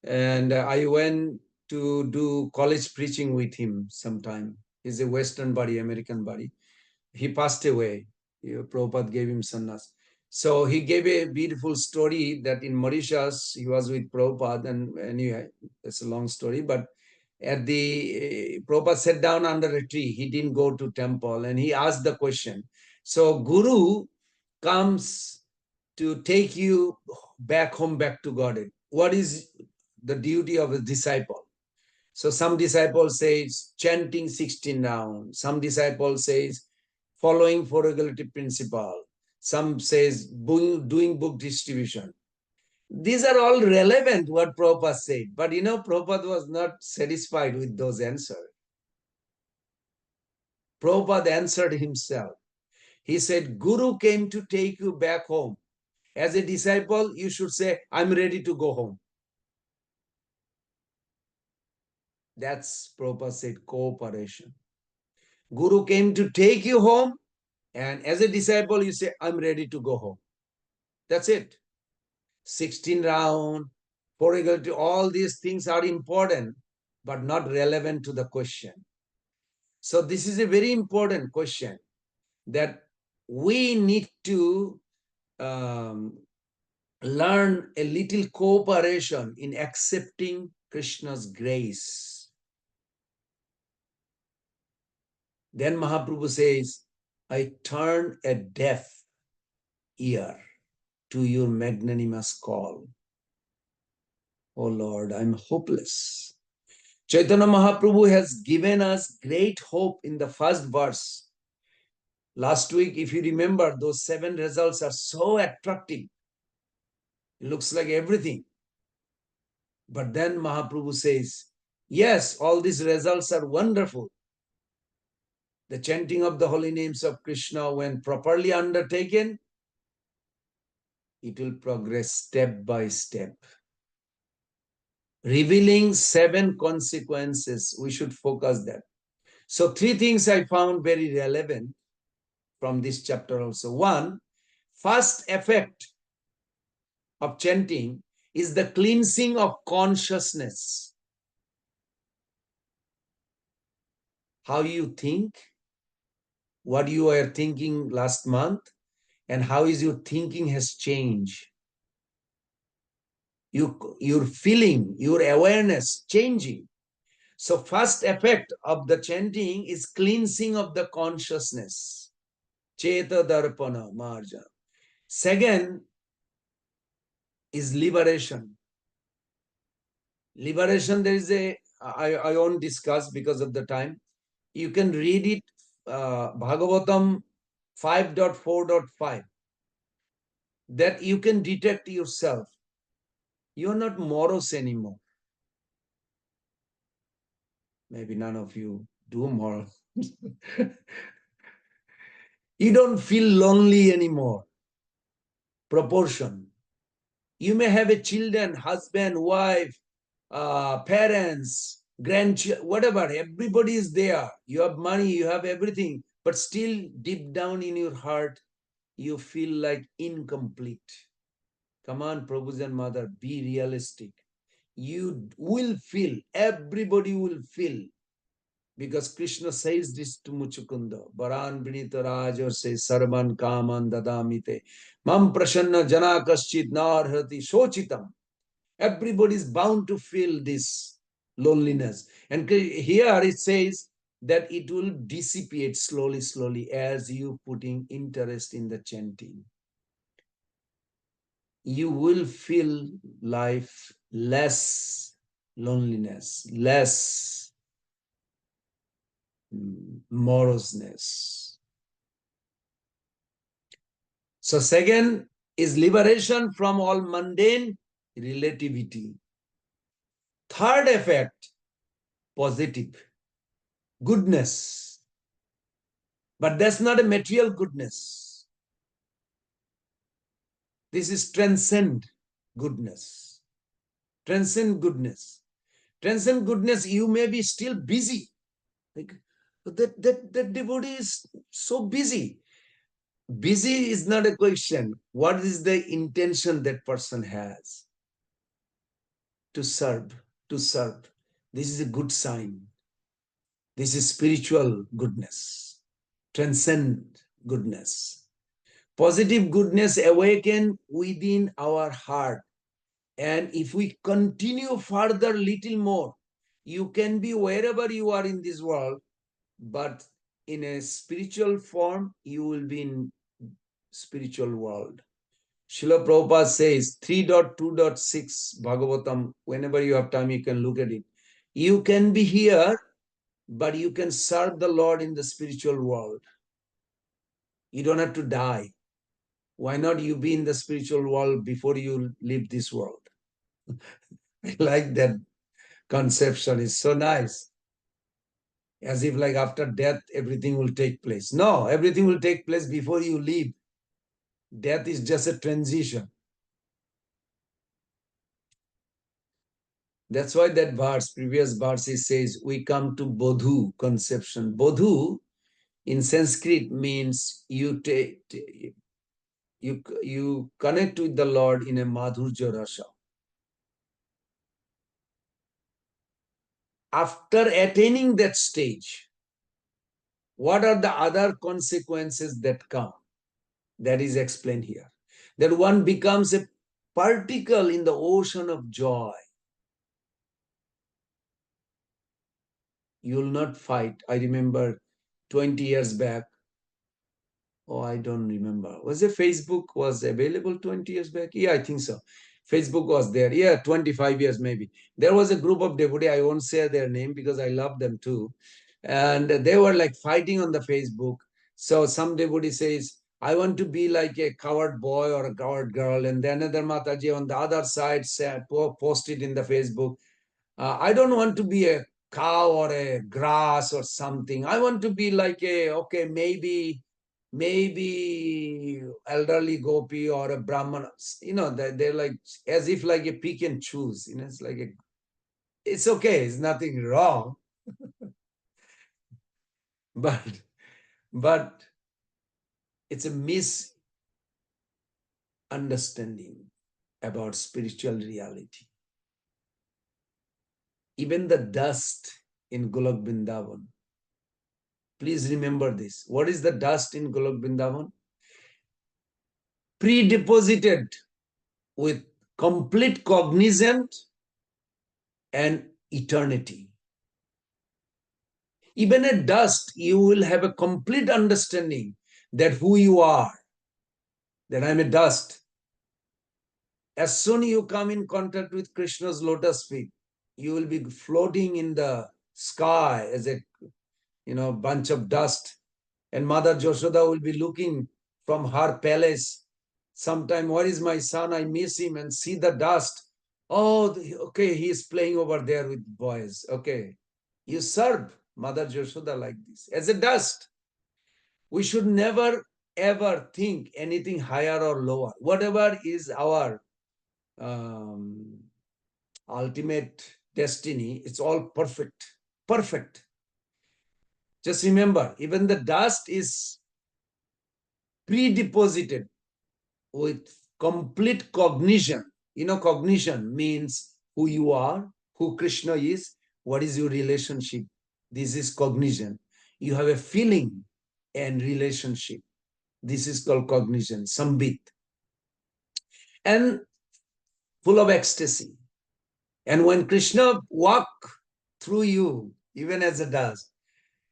And I went to do college preaching with him sometime. He's a Western body, American body. He passed away. Prabhupada gave him sannyas. So he gave a beautiful story that in Mauritius, he was with Prabhupada, and anyway, it's a long story, but at the Prabhupada sat down under a tree. He didn't go to temple, and he asked the question. So Guru comes to take you back home, back to God. What is the duty of a disciple? So some disciple says chanting 16 rounds. Some disciple says following four regulative principle. Some says doing book distribution. These are all relevant what Prabhupada said. But you know, Prabhupada was not satisfied with those answers. Prabhupada answered himself. He said, Guru came to take you back home. As a disciple, you should say, I'm ready to go home. That's Prabhupada said, cooperation. Guru came to take you home, and as a disciple, you say, I'm ready to go home. That's it. 16 round, four equal to all these things are important, but not relevant to the question. So this is a very important question that we need to learn a little cooperation in accepting Krishna's grace. Then Mahaprabhu says, I turn a deaf ear to your magnanimous call. Oh Lord, I'm hopeless. Chaitanya Mahaprabhu has given us great hope in the first verse. Last week, if you remember, those 7 results are so attractive. It looks like everything. But then Mahaprabhu says, yes, all these results are wonderful. The chanting of the holy names of Krishna, when properly undertaken, it will progress step by step, revealing 7 consequences. We should focus that. So 3 things I found very relevant from this chapter also. One, first effect of chanting is the cleansing of consciousness. How you think, what you were thinking last month, and how is your thinking has changed. Your feeling, your awareness changing. So first effect of the chanting is cleansing of the consciousness. Cheta darpana marja. Second is liberation. Liberation, there is I won't discuss because of the time. You can read it, Bhagavatam 5.4.5, that you can detect yourself. You're not morose anymore. Maybe none of you do moral. You don't feel lonely anymore. Proportion. You may have a children, husband, wife, parents, grandchildren, whatever. Everybody is there. You have money, you have everything. But still, deep down in your heart, you feel like incomplete. Come on, Prabhu's and Mother, be realistic. You will feel, everybody will feel, because Krishna says this to Muchukunda. Varan Vinita Raja says, Sarvan Kaman Dadamite. Mam Prashanna Jana Kaschit Narhati Sochitam. Everybody is bound to feel this loneliness. And here it says that it will dissipate slowly, slowly as you putting interest in the chanting. You will feel life less loneliness, less moroseness. So second is liberation from all mundane relativity. Third effect, positive goodness. But that's not a material goodness. This is transcend goodness. Transcend goodness. Transcend goodness, you may be still busy. Like that devotee is so busy. Busy is not a question. What is the intention that person has? To serve, to serve. This is a good sign. This is spiritual goodness. Transcend goodness. Positive goodness awaken within our heart. And if we continue further little more, you can be wherever you are in this world, but in a spiritual form, you will be in spiritual world. Srila Prabhupada says 3.2.6 Bhagavatam, whenever you have time, you can look at it. You can be here, but you can serve the Lord in the spiritual world. You don't have to die. Why not you be in the spiritual world before you leave this world? I like that conception. It's so nice. As if like after death, everything will take place. No, everything will take place before you leave. Death is just a transition. That's why that verse, previous verse, it says, we come to Bodhu conception. Bodhu in Sanskrit means you connect with the Lord in a madhurja rasa. After attaining that stage, what are the other consequences that come? That is explained here. That one becomes a particle in the ocean of joy. You will not fight. I remember 20 years back. Oh, I don't remember. Was it Facebook was available 20 years back? Yeah, I think so. Facebook was there. Yeah, 25 years maybe. There was a group of devotee. I won't say their name because I love them too. And they were like fighting on the Facebook. So some devotee says, I want to be like a coward boy or a coward girl. And then another Mataji on the other side said, posted in the Facebook, I don't want to be a cow or a grass or something. I want to be like a, okay, maybe elderly gopi or a brahman. You know, they're like, as if like a pick and choose. You know, it's like a, it's okay. It's nothing wrong. But, but it's a misunderstanding about spiritual reality. Even the dust in Golok Vrindavan. Please remember this. What is the dust in Golok Vrindavan? Pre-deposited with complete cognizance and eternity. Even at dust, you will have a complete understanding that who you are, that I'm a dust. As soon you come in contact with Krishna's lotus feet, you will be floating in the sky as a bunch of dust. And Mother Joshoda will be looking from her palace. Sometime, where is my son? I miss him, and see the dust. Oh, okay, he is playing over there with boys. Okay. You serve Mother Joshoda like this. As a dust, we should never ever think anything higher or lower. Whatever is our um, ultimate destiny, it's all perfect. Perfect. Just remember, even the dust is pre-deposited with complete cognition. You know, cognition means who you are, who Krishna is, what is your relationship. This is cognition. You have a feeling and relationship. This is called cognition, sambit. And full of ecstasy. And when Krishna walk through you, even as a dust,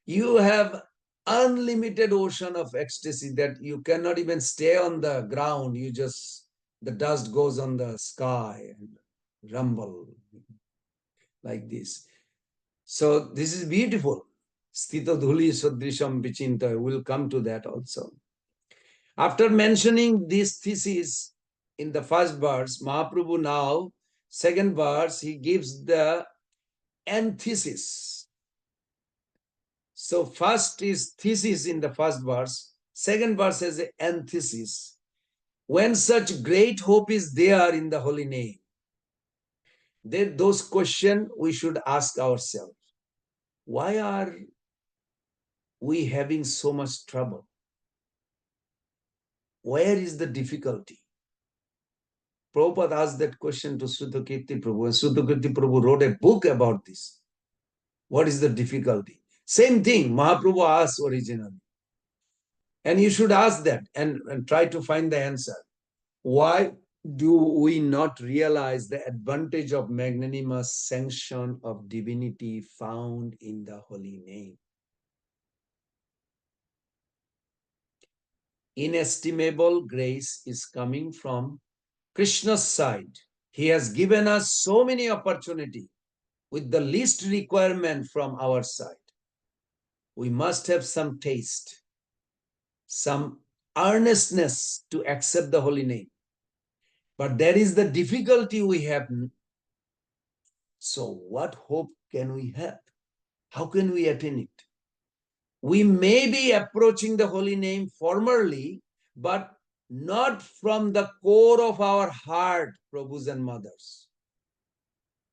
you have unlimited ocean of ecstasy that you cannot even stay on the ground. You just, the dust goes on the sky and rumble like this. So this is beautiful. Sthita dhuli sadrisham vichinta. We'll come to that also. After mentioning this thesis in the first verse, Mahaprabhu now, second verse, he gives the antithesis. So first is thesis in the first verse. Second verse has an antithesis. When such great hope is there in the holy name, then those questions we should ask ourselves. Why are we having so much trouble? Where is the difficulty? Prabhupada asked that question to Sudhakirti Prabhu, and Sudhakirti Prabhu wrote a book about this. What is the difficulty? Same thing Mahaprabhu asked originally. And you should ask that and try to find the answer. Why do we not realize the advantage of magnanimous sanction of divinity found in the holy name? Inestimable grace is coming from Krishna's side. He has given us so many opportunities with the least requirement from our side. We must have some taste, some earnestness to accept the holy name. But there is the difficulty we have. So what hope can we have? How can we attain it? We may be approaching the holy name formally, but not from the core of our heart, Prabhus and mothers.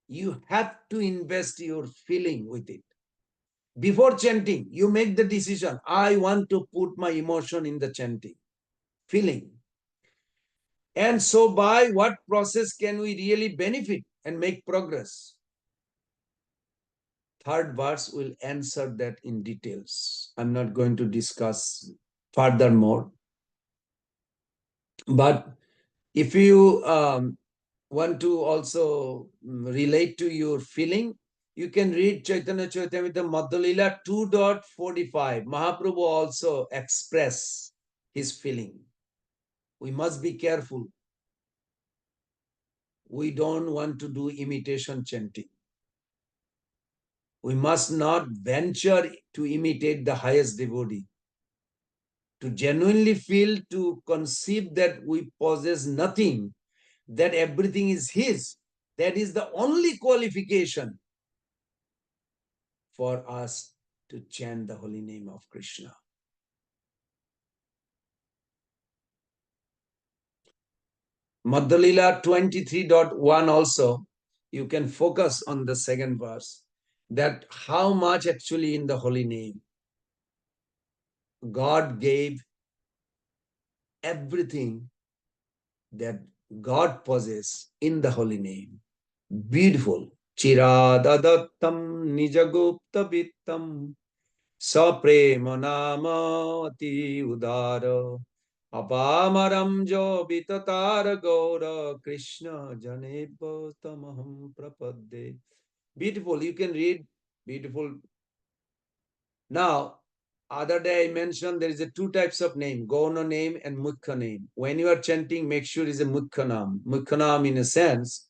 You have to invest your feeling with it. Before chanting, you make the decision, I want to put my emotion in the chanting, feeling. And so by what process can we really benefit and make progress? Third verse will answer that in details. I'm not going to discuss furthermore. But if you want to also relate to your feeling, you can read Chaitanya Charitamrita Madhya-lila 2.45. Mahaprabhu also express his feeling. We must be careful. We don't want to do imitation chanting. We must not venture to imitate the highest devotee. To genuinely feel, to conceive that we possess nothing, that everything is his, that is the only qualification for us to chant the holy name of Krishna. Madhya-lila 23.1 also, you can focus on the second verse, that how much actually in the holy name God gave everything that God possesses in the holy name. Beautiful. Chiradadattam nijagupta vittam saprema namati udara apamaram jo vitatara gaura Krishna janeba tamaham prapadde. Beautiful. You can read. Beautiful. Now, other day I mentioned there is a two types of name, Gauna name and Mukha name. When you are chanting, make sure it's a Mukha nam. Mukha nam in a sense,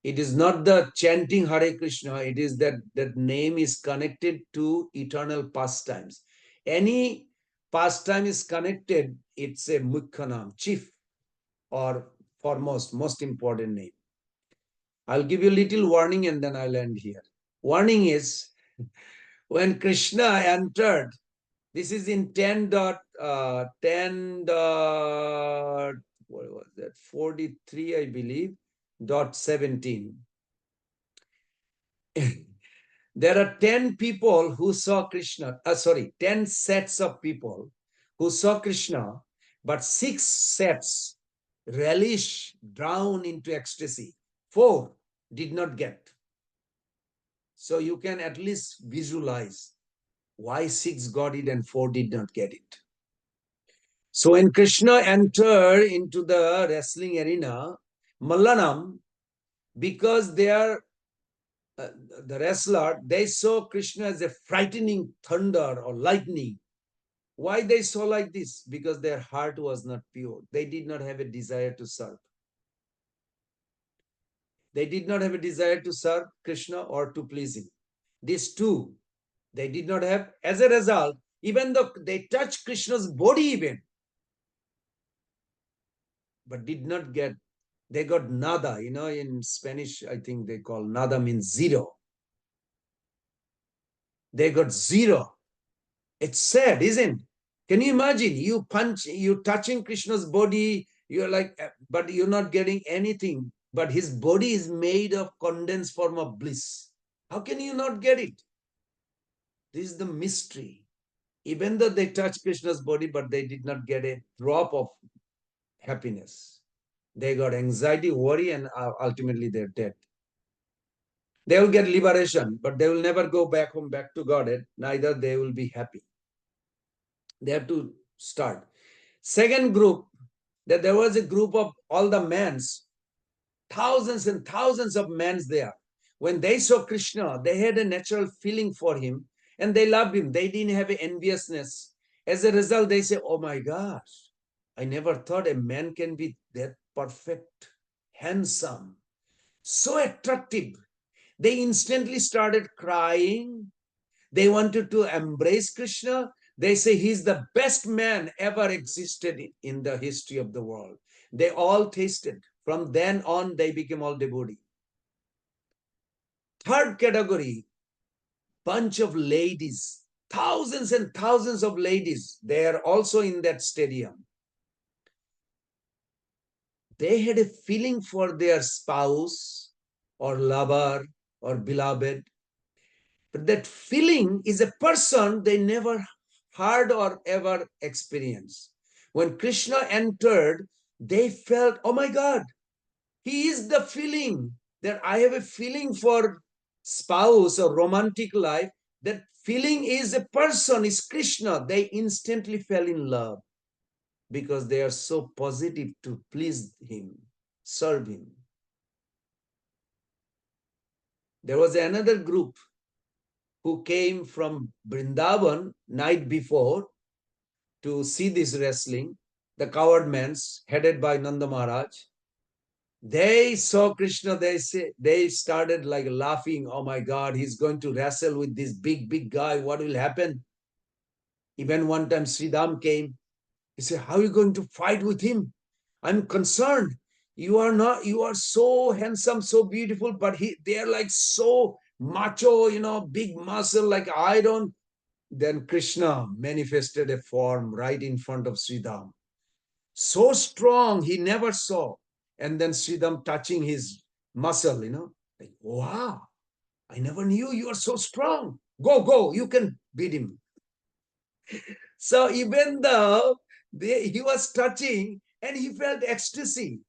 it is not the chanting Hare Krishna, it is that name is connected to eternal pastimes. Any pastime is connected, it's a Mukha nam, chief or foremost, most important name. I'll give you a little warning and then I'll end here. Warning is, when Krishna entered, this is in 10 what was that? 43, I believe, .17. There are 10 people who saw Krishna, 10 sets of people who saw Krishna, but 6 sets relish, drown into ecstasy. 4 did not get. So you can at least visualize why 6 got it and 4 did not get it. So when Krishna entered into the wrestling arena, Mallanam, because they are the wrestler, they saw Krishna as a frightening thunder or lightning. Why they saw like this? Because their heart was not pure. They did not have a desire to serve. They did not have a desire to serve Krishna or to please him. These two, they did not have. As a result, even though they touched Krishna's body even, but did not get, they got nada. In Spanish, I think they call nada means zero. They got zero. It's sad, isn't it? Can you imagine? You touching Krishna's body, you're like, but you're not getting anything. But his body is made of condensed form of bliss. How can you not get it? This is the mystery. Even though they touched Krishna's body, but they did not get a drop of happiness. They got anxiety, worry, and ultimately they're dead. They will get liberation, but they will never go back home, back to Godhead. Neither they will be happy. They have to start. Second group, that there was a group of all the men's, thousands and thousands of men's there. When they saw Krishna, they had a natural feeling for him and they loved him. They didn't have enviousness. As a result, they say, oh my gosh, I never thought a man can be that perfect, handsome, so attractive. They instantly started crying. They wanted to embrace Krishna. They say he's the best man ever existed in the history of the world. They all tasted. From then on, they became all devotee. Third category, bunch of ladies, thousands and thousands of ladies. They are also in that stadium. They had a feeling for their spouse or lover or beloved. But that feeling is a person they never heard or ever experienced. When Krishna entered, they felt, oh my God, he is the feeling, that I have a feeling for spouse or romantic life, that feeling is a person, is Krishna, they instantly fell in love because they are so positive to please him, serve him. There was another group who came from Vrindavan night before to see this wrestling, the coward men headed by Nanda Maharaj. They saw Krishna, they started like laughing. Oh my God, he's going to wrestle with this big guy. What will happen? Even one time Sridham came. He said, how are you going to fight with him? I'm concerned. You are so handsome, so beautiful, but they're like so macho, big muscle, like I don't. Then Krishna manifested a form right in front of Sridham. So strong, he never saw. And then Sridham touching his muscle, like, wow, I never knew you are so strong. Go, you can beat him. So even though he was touching and he felt ecstasy,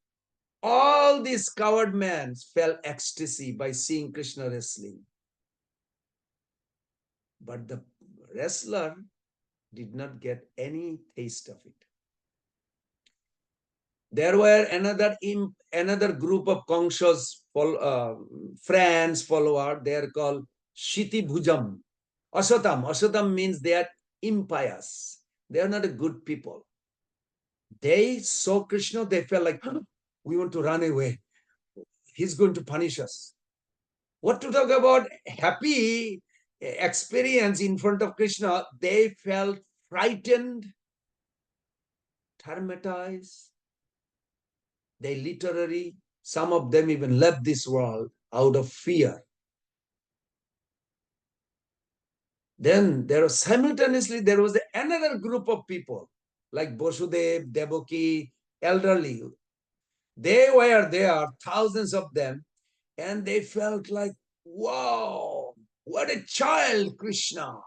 all these coward men felt ecstasy by seeing Krishna wrestling. But the wrestler did not get any taste of it. There were another group of Kangsha's friends, follower. They are called Shiti Bhujam. Asatam means they are impious. They are not a good people. They saw Krishna, they felt like, we want to run away. He's going to punish us. What to talk about happy experience in front of Krishna? They felt frightened, traumatized. They literally, some of them even left this world out of fear. Then there was simultaneously, there was another group of people like Bosudev, Devaki, elderly. They were there, thousands of them, and they felt like, wow, what a child, Krishna.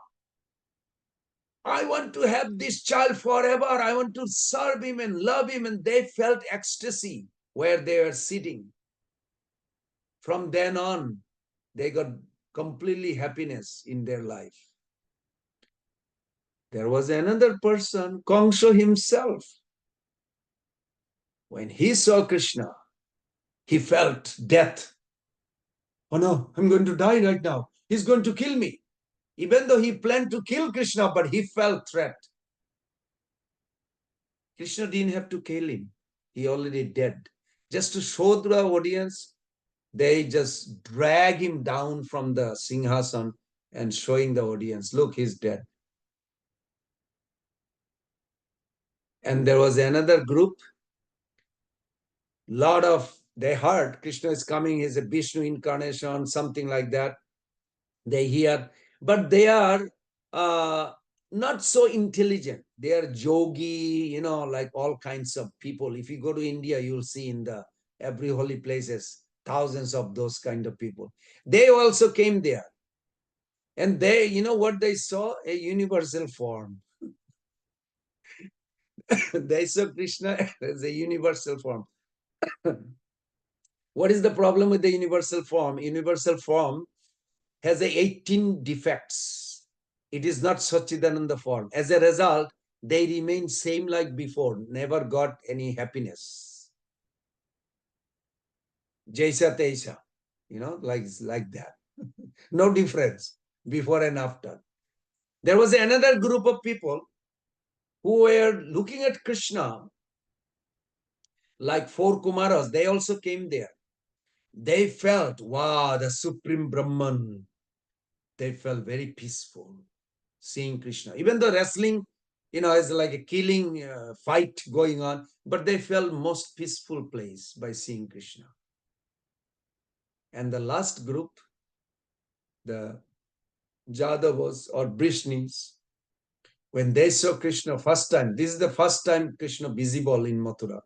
I want to have this child forever. I want to serve him and love him. And they felt ecstasy where they were sitting. From then on, they got completely happiness in their life. There was another person, Kangsha himself. When he saw Krishna, he felt death. Oh no, I'm going to die right now. He's going to kill me. Even though he planned to kill Krishna, but he felt threat. Krishna didn't have to kill him. He already dead. Just to show to the audience, they just drag him down from the Singhasan and showing the audience, look, he's dead. And there was another group, they heard Krishna is coming, he's a Vishnu incarnation, something like that. They hear, but they are not so intelligent. They are yogi, like all kinds of people. If you go to India, you'll see in the every holy places, thousands of those kind of people. They also came there. And they, what they saw? A universal form. They saw Krishna as a universal form. What is the problem with the universal form? Universal form has 18 defects. It is not Sachidananda form. As a result, they remain same like before, never got any happiness. Jaisa Teisa, like that. No difference before and after. There was another group of people who were looking at Krishna, like four Kumaras. They also came there. They felt, wow, the Supreme Brahman. They felt very peaceful seeing Krishna. Even though wrestling, is like a killing fight going on, but they felt most peaceful place by seeing Krishna. And the last group, the Jadavas or Brishnis, when they saw Krishna first time, this is the first time Krishna visible in Mathura,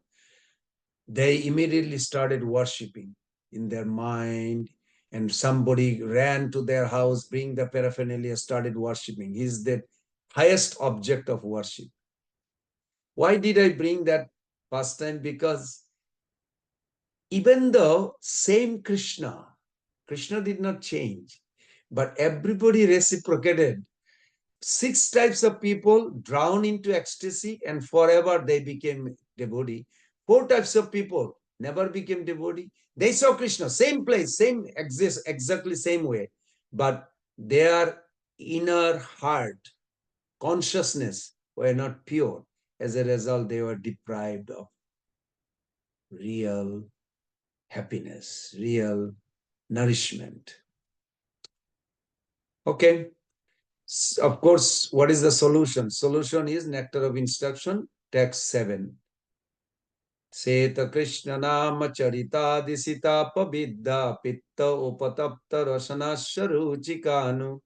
they immediately started worshipping in their mind, and somebody ran to their house, bring the paraphernalia, started worshipping. He's the highest object of worship. Why did I bring that first time? Because even though same Krishna, Krishna did not change, but everybody reciprocated. 6 types of people drown into ecstasy and forever they became devotee. 4 types of people never became devotee. They saw Krishna, same place, same exist, exactly same way, but their inner heart, consciousness were not pure. As a result, they were deprived of real happiness, real nourishment. Okay. Of course, what is the solution? Solution is nectar of instruction, text 7. Seta Krishna Nama Charita Disita Pabidda Pitta Upatapta Rasana Sharuchikanu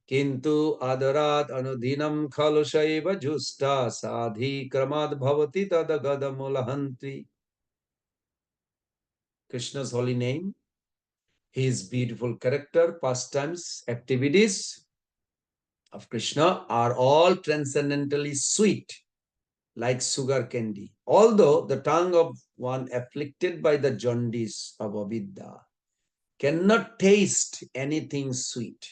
Kintu Adarat Anudinam Khalu Shaiva Justa Sadhi Kramad Bhavati Tadagada Mulahanti. Krishna's holy name, his beautiful character, pastimes, activities of Krishna are all transcendently sweet, like sugar candy. Although the tongue of one afflicted by the jaundice of avidya cannot taste anything sweet,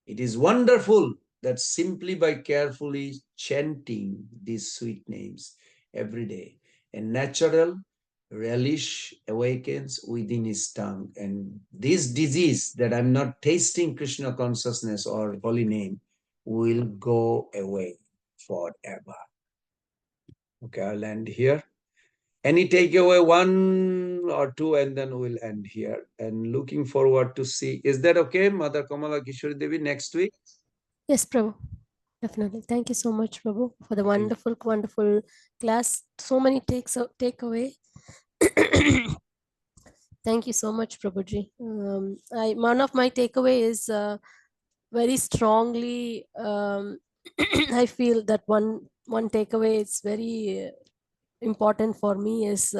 it is wonderful that simply by carefully chanting these sweet names every day, a natural relish awakens within his tongue. And this disease that I'm not tasting Krishna consciousness or holy name will go away forever. Okay, I'll end here. Any takeaway, one or two, and then we'll end here. And looking forward to see. Is that okay, Mother Kamala Kishori Devi, next week? Yes, Prabhu. Definitely. Thank you so much, Prabhu, for the wonderful, wonderful class. So many takeaway. Thank you so much, Prabhuji. One of my takeaway is very strongly. I feel that one takeaway is very important for me is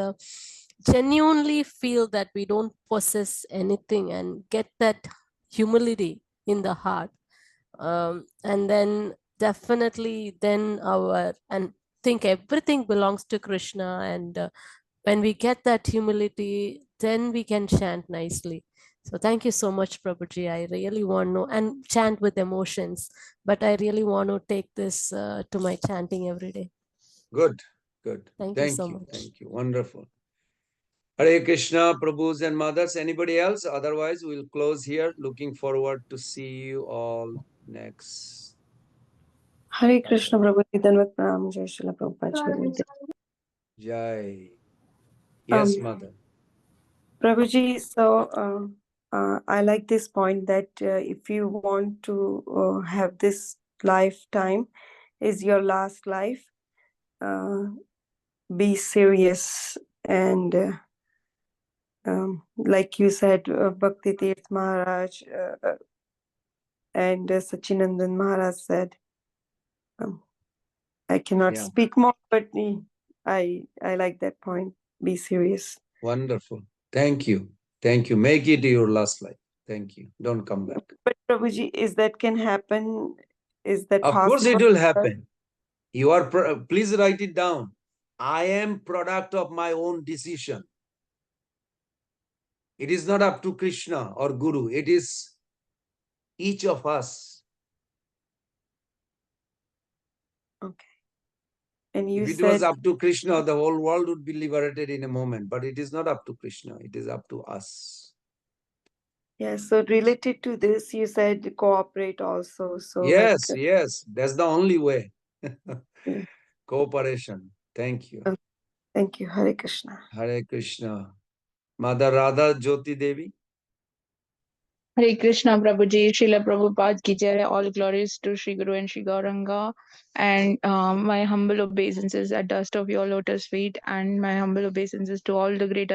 genuinely feel that we don't possess anything and get that humility in the heart, and then definitely then our and think everything belongs to Krishna, and when we get that humility, then we can chant nicely. So thank you so much, Prabhuji. I really want to and chant with emotions, but I really want to take this to my chanting every day. Good, good. Thank you Thank so you. much. Thank you. Wonderful. Hare Krishna, Prabhus and Mothers. Anybody else? Otherwise, we'll close here. Looking forward to see you all next. Hare Krishna, Prabhuji, Danvat Pranam, Jai Srila Prabhupada. Jai. Yes, Mother. Prabhuji, so I like this point that if you want to have this lifetime is your last life, be serious. And like you said, Bhakti Tirth Maharaj and Sachinandan Maharaj said, I cannot speak more, but I like that point. Be serious. Wonderful. Thank you. Thank you. Make it your last life. Thank you. Don't come back. But Prabhuji, is that can happen? Is that possible? Of course it will happen. You are, please write it down. I am product of my own decision. It is not up to Krishna or Guru. It is each of us. Okay. And you if it said, was up to Krishna, the whole world would be liberated in a moment. But it is not up to Krishna. It is up to us. Yeah. So related to this, you said cooperate also. So yes, yes. That's the only way. Yeah. Cooperation. Thank you. Thank you. Hare Krishna. Hare Krishna. Mother Radha Jyoti Devi. Hare Krishna Prabhuji, Srila Prabhupada ki jai, all glories to Sri Guru and Sri Gauranga, and my humble obeisances at dust of your lotus feet, and my humble obeisances to all the great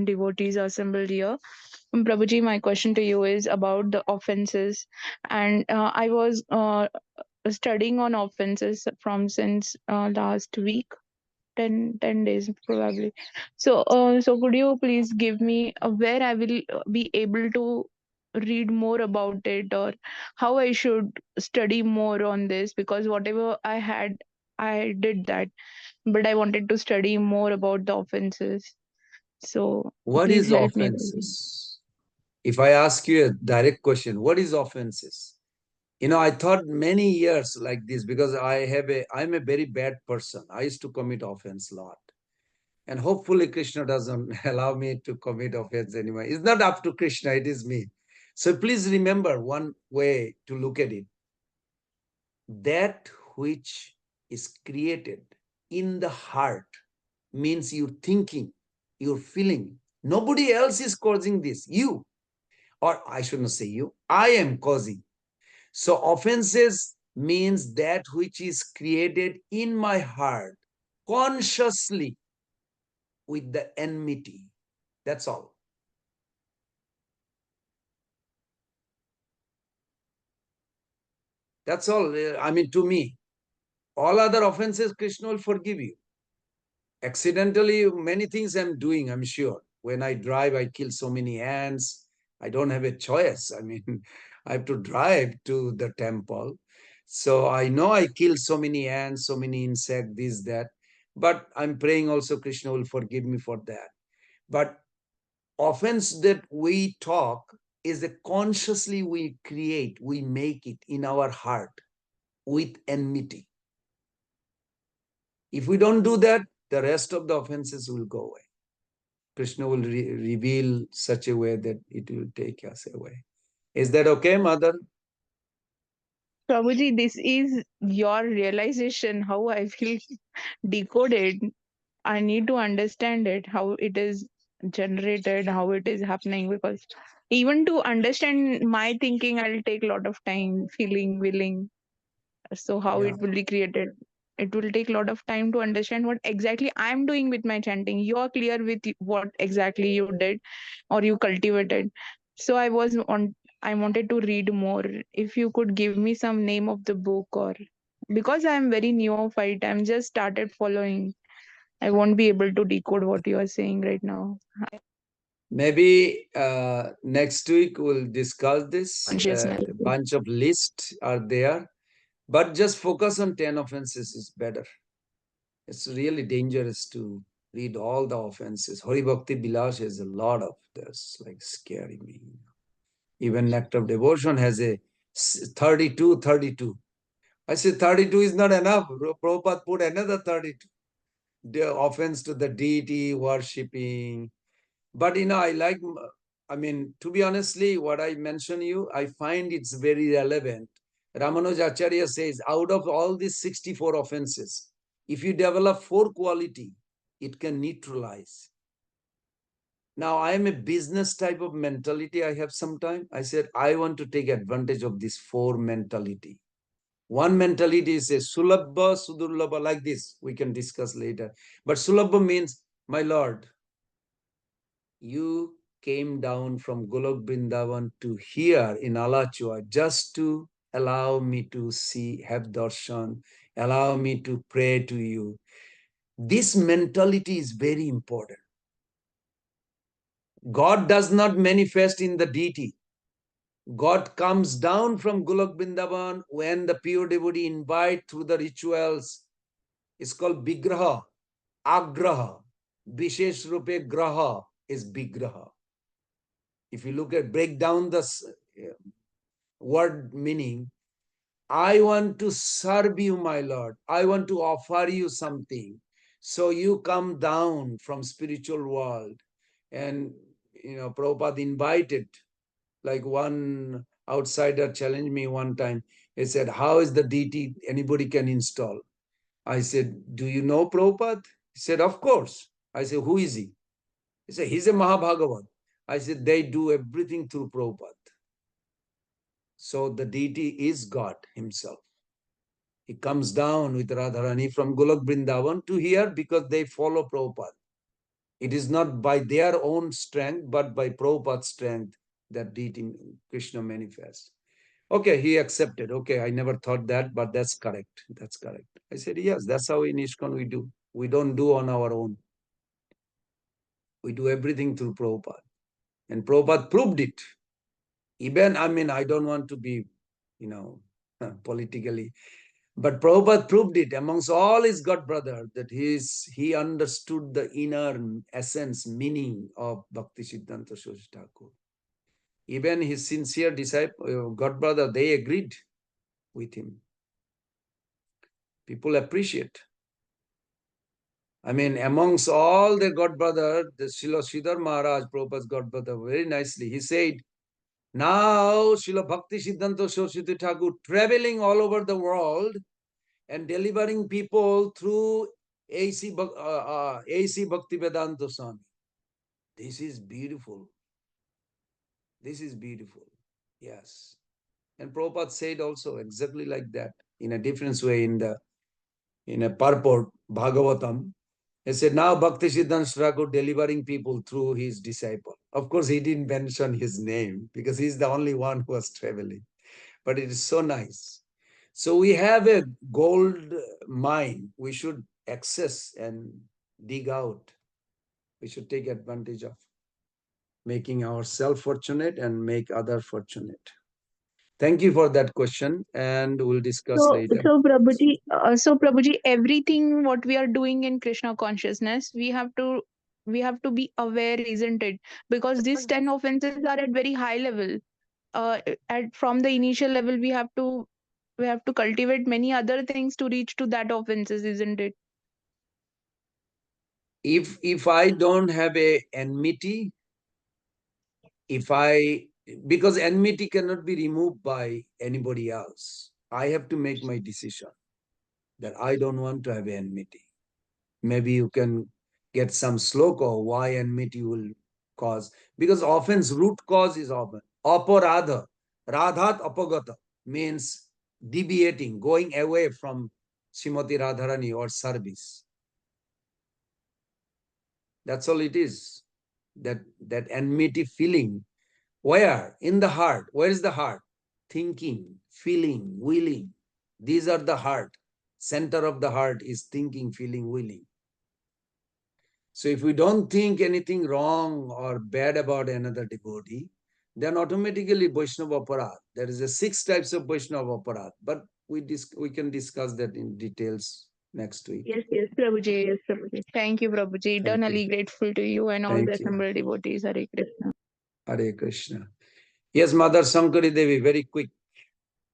devotees assembled here. Prabhuji, my question to you is about the offenses, and I was studying on offenses from since last week. 10 days probably. So could you please give me where I will be able to read more about it, or how I should study more on this, because whatever I had, I did that, but I wanted to study more about the offenses. So What please is help me. offenses? If I ask you a direct question, what is offenses? I thought many years like this because I'm a very bad person. I used to commit offense a lot. And hopefully Krishna doesn't allow me to commit offense anymore. It's not up to Krishna, it is me. So please remember one way to look at it. That which is created in the heart means you're thinking, you're feeling. Nobody else is causing this. You, or I shouldn't say you, I am causing. So offenses means that which is created in my heart consciously with the enmity. That's all. That's all. I mean, to me, all other offenses, Krishna will forgive you. Accidentally, many things I'm doing, I'm sure. When I drive, I kill so many ants. I don't have a choice. I mean, I have to drive to the temple. So I know I kill so many ants, so many insects, this, that. But I'm praying also Krishna will forgive me for that. But offense that we talk is a consciously we create, we make it in our heart with enmity. If we don't do that, the rest of the offenses will go away. Krishna will reveal such a way that it will take us away. Is that okay, Mother? Prabhuji, this is your realization, how I feel decoded. I need to understand it, how it is generated, how it is happening, because even to understand my thinking, I'll take a lot of time, feeling, willing. So how Yeah. it will be created, it will take a lot of time to understand what exactly I'm doing with my chanting. You're clear with what exactly you did or you cultivated. So I wanted to read more. If you could give me some name of the book, or because I'm very neophyte, I'm just started following, I won't be able to decode what you are saying right now. Maybe next week we'll discuss this. Consciousness. A bunch of lists are there, but just focus on 10 offenses is better. It's really dangerous to read all the offenses. Hari Bhakti Bilas has a lot of this, like scary me. Even Nectar of Devotion has a 32, 32. I said 32 is not enough. Prabhupada put another 32. The offense to the deity, worshipping. But I like, I mean, to be honestly, what I mentioned you, I find it's very relevant. Ramanuj Acharya says, out of all these 64 offenses, if you develop 4 quality, it can neutralize. Now, I am a business type of mentality I have sometimes. I said, I want to take advantage of this 4 mentality. One mentality is a sulabha, sudurlabha, like this. We can discuss later. But sulabha means, my Lord, you came down from Golok Brindavan to here in Alachua just to allow me to see, have darshan, allow me to pray to you. This mentality is very important. God does not manifest in the deity. God comes down from Golok Brindavan when the pure devotee invite through the rituals. It's called Vigraha, Agraha. Vishesh Rupe Graha is Vigraha. If you break down the word meaning, I want to serve you, my Lord. I want to offer you something. So you come down from spiritual world. And, Prabhupada invited, like one outsider challenged me one time. He said, how is the deity anybody can install? I said, do you know Prabhupada? He said, of course. I said, who is he? He said, he's a Mahabhagavat. I said, they do everything through Prabhupada. So the deity is God himself. He comes down with Radharani from Golok Brindavan to here because they follow Prabhupada. It is not by their own strength, but by Prabhupada's strength that deity Krishna manifests. Okay, he accepted. Okay, I never thought that, but that's correct. That's correct. I said, yes, that's how in ISKCON we do. We don't do on our own. We do everything through Prabhupada. And Prabhupada proved it. Even, I don't want to be, politically, but Prabhupada proved it amongst all his God brother that he understood the inner essence, meaning of Bhakti Siddhanta Saraswati Thakur. Even his sincere disciple, God brother, they agreed with him. People appreciate. I mean, amongst all the God brother, the Srila Sridhar Maharaj, Prabhupada's God brother, very nicely, he said, now Srila Bhakti Siddhanta Saraswati Thakur traveling all over the world and delivering people through A.C. Bhaktivedanta Swami. This is beautiful. This is beautiful. Yes. And Prabhupada said also exactly like that in a different way in a purport, Bhagavatam. He said, now Bhakti Siddhanta Thakur delivering people through his disciple. Of course, he didn't mention his name because he's the only one who was traveling. But it is so nice. So we have a gold mine. We should access and dig out. We should take advantage of making ourselves fortunate and make others fortunate. Thank you for that question, and we'll discuss later. So Prabhuji, everything what we are doing in Krishna consciousness, we have to be aware, isn't it? Because these 10 offenses are at very high level. From the initial level, we have to cultivate many other things to reach to that offenses, isn't it? If I don't have a enmity, because enmity cannot be removed by anybody else, I have to make my decision that I don't want to have enmity. Maybe you can get some sloka why enmity will cause, because offense root cause is often aparadha, radhat apagata means deviating, going away from Srimati Radharani or service. That's all it is. That enmity feeling. Where? In the heart. Where is the heart? Thinking, feeling, willing. These are the heart. Center of the heart is thinking, feeling, willing. So if we don't think anything wrong or bad about another devotee, then automatically Vaishnava Aparad. There is a 6 types of Vaishnava Aparad, but we can discuss that in details next week. Yes, Prabhuji. Yes, Prabhuji. Thank you, Prabhuji. Eternally grateful to you and all Thank the you. assembled devotees. Hare Krishna. Hare Krishna. Yes, Mother Sankari Devi, very quick.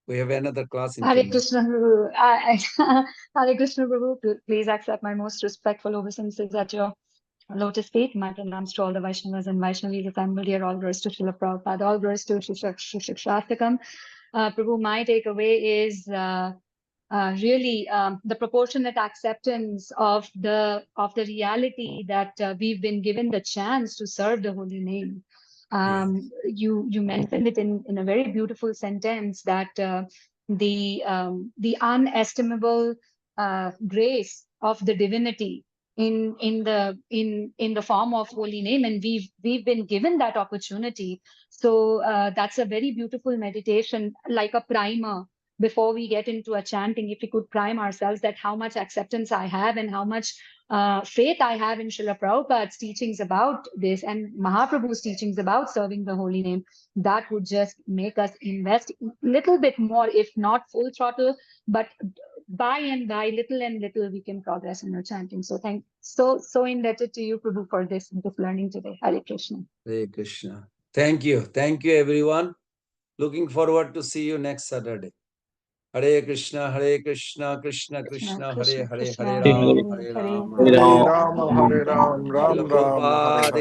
We have another class in Hare 10 minutes. Krishna, Prabhu. Hare Krishna, Prabhu. Please accept my most respectful obeisances at your lotus feet. My pranams to all the Vaishnavas and Vaishnavis assembled here. All glories to Srila Prabhupada. All glories to Shikshastakam. Prabhu, my takeaway is really the proportionate acceptance of the reality that we've been given the chance to serve the holy name. You mentioned it in a very beautiful sentence that the unestimable grace of the divinity in the form of holy name, and we've been given that opportunity. So that's a very beautiful meditation, like a primer before we get into a chanting. If we could prime ourselves that how much acceptance I have and how much faith I have in Srila Prabhupada's teachings about this and Mahaprabhu's teachings about serving the holy name, that would just make us invest a little bit more, if not full throttle, but by and by, little and little, we can progress in our chanting. So so indebted to you, Prabhu, for this learning today. Hare Krishna. Hare Krishna. Thank you. Thank you, everyone. Looking forward to see you next Saturday. Hare Krishna, Krishna Krishna, Hare Hare, Hare Ram, Hare Ram, Hare Hare Ram, Ram. Hare Ram, Ram Ram, Hare Prabhupada Hare.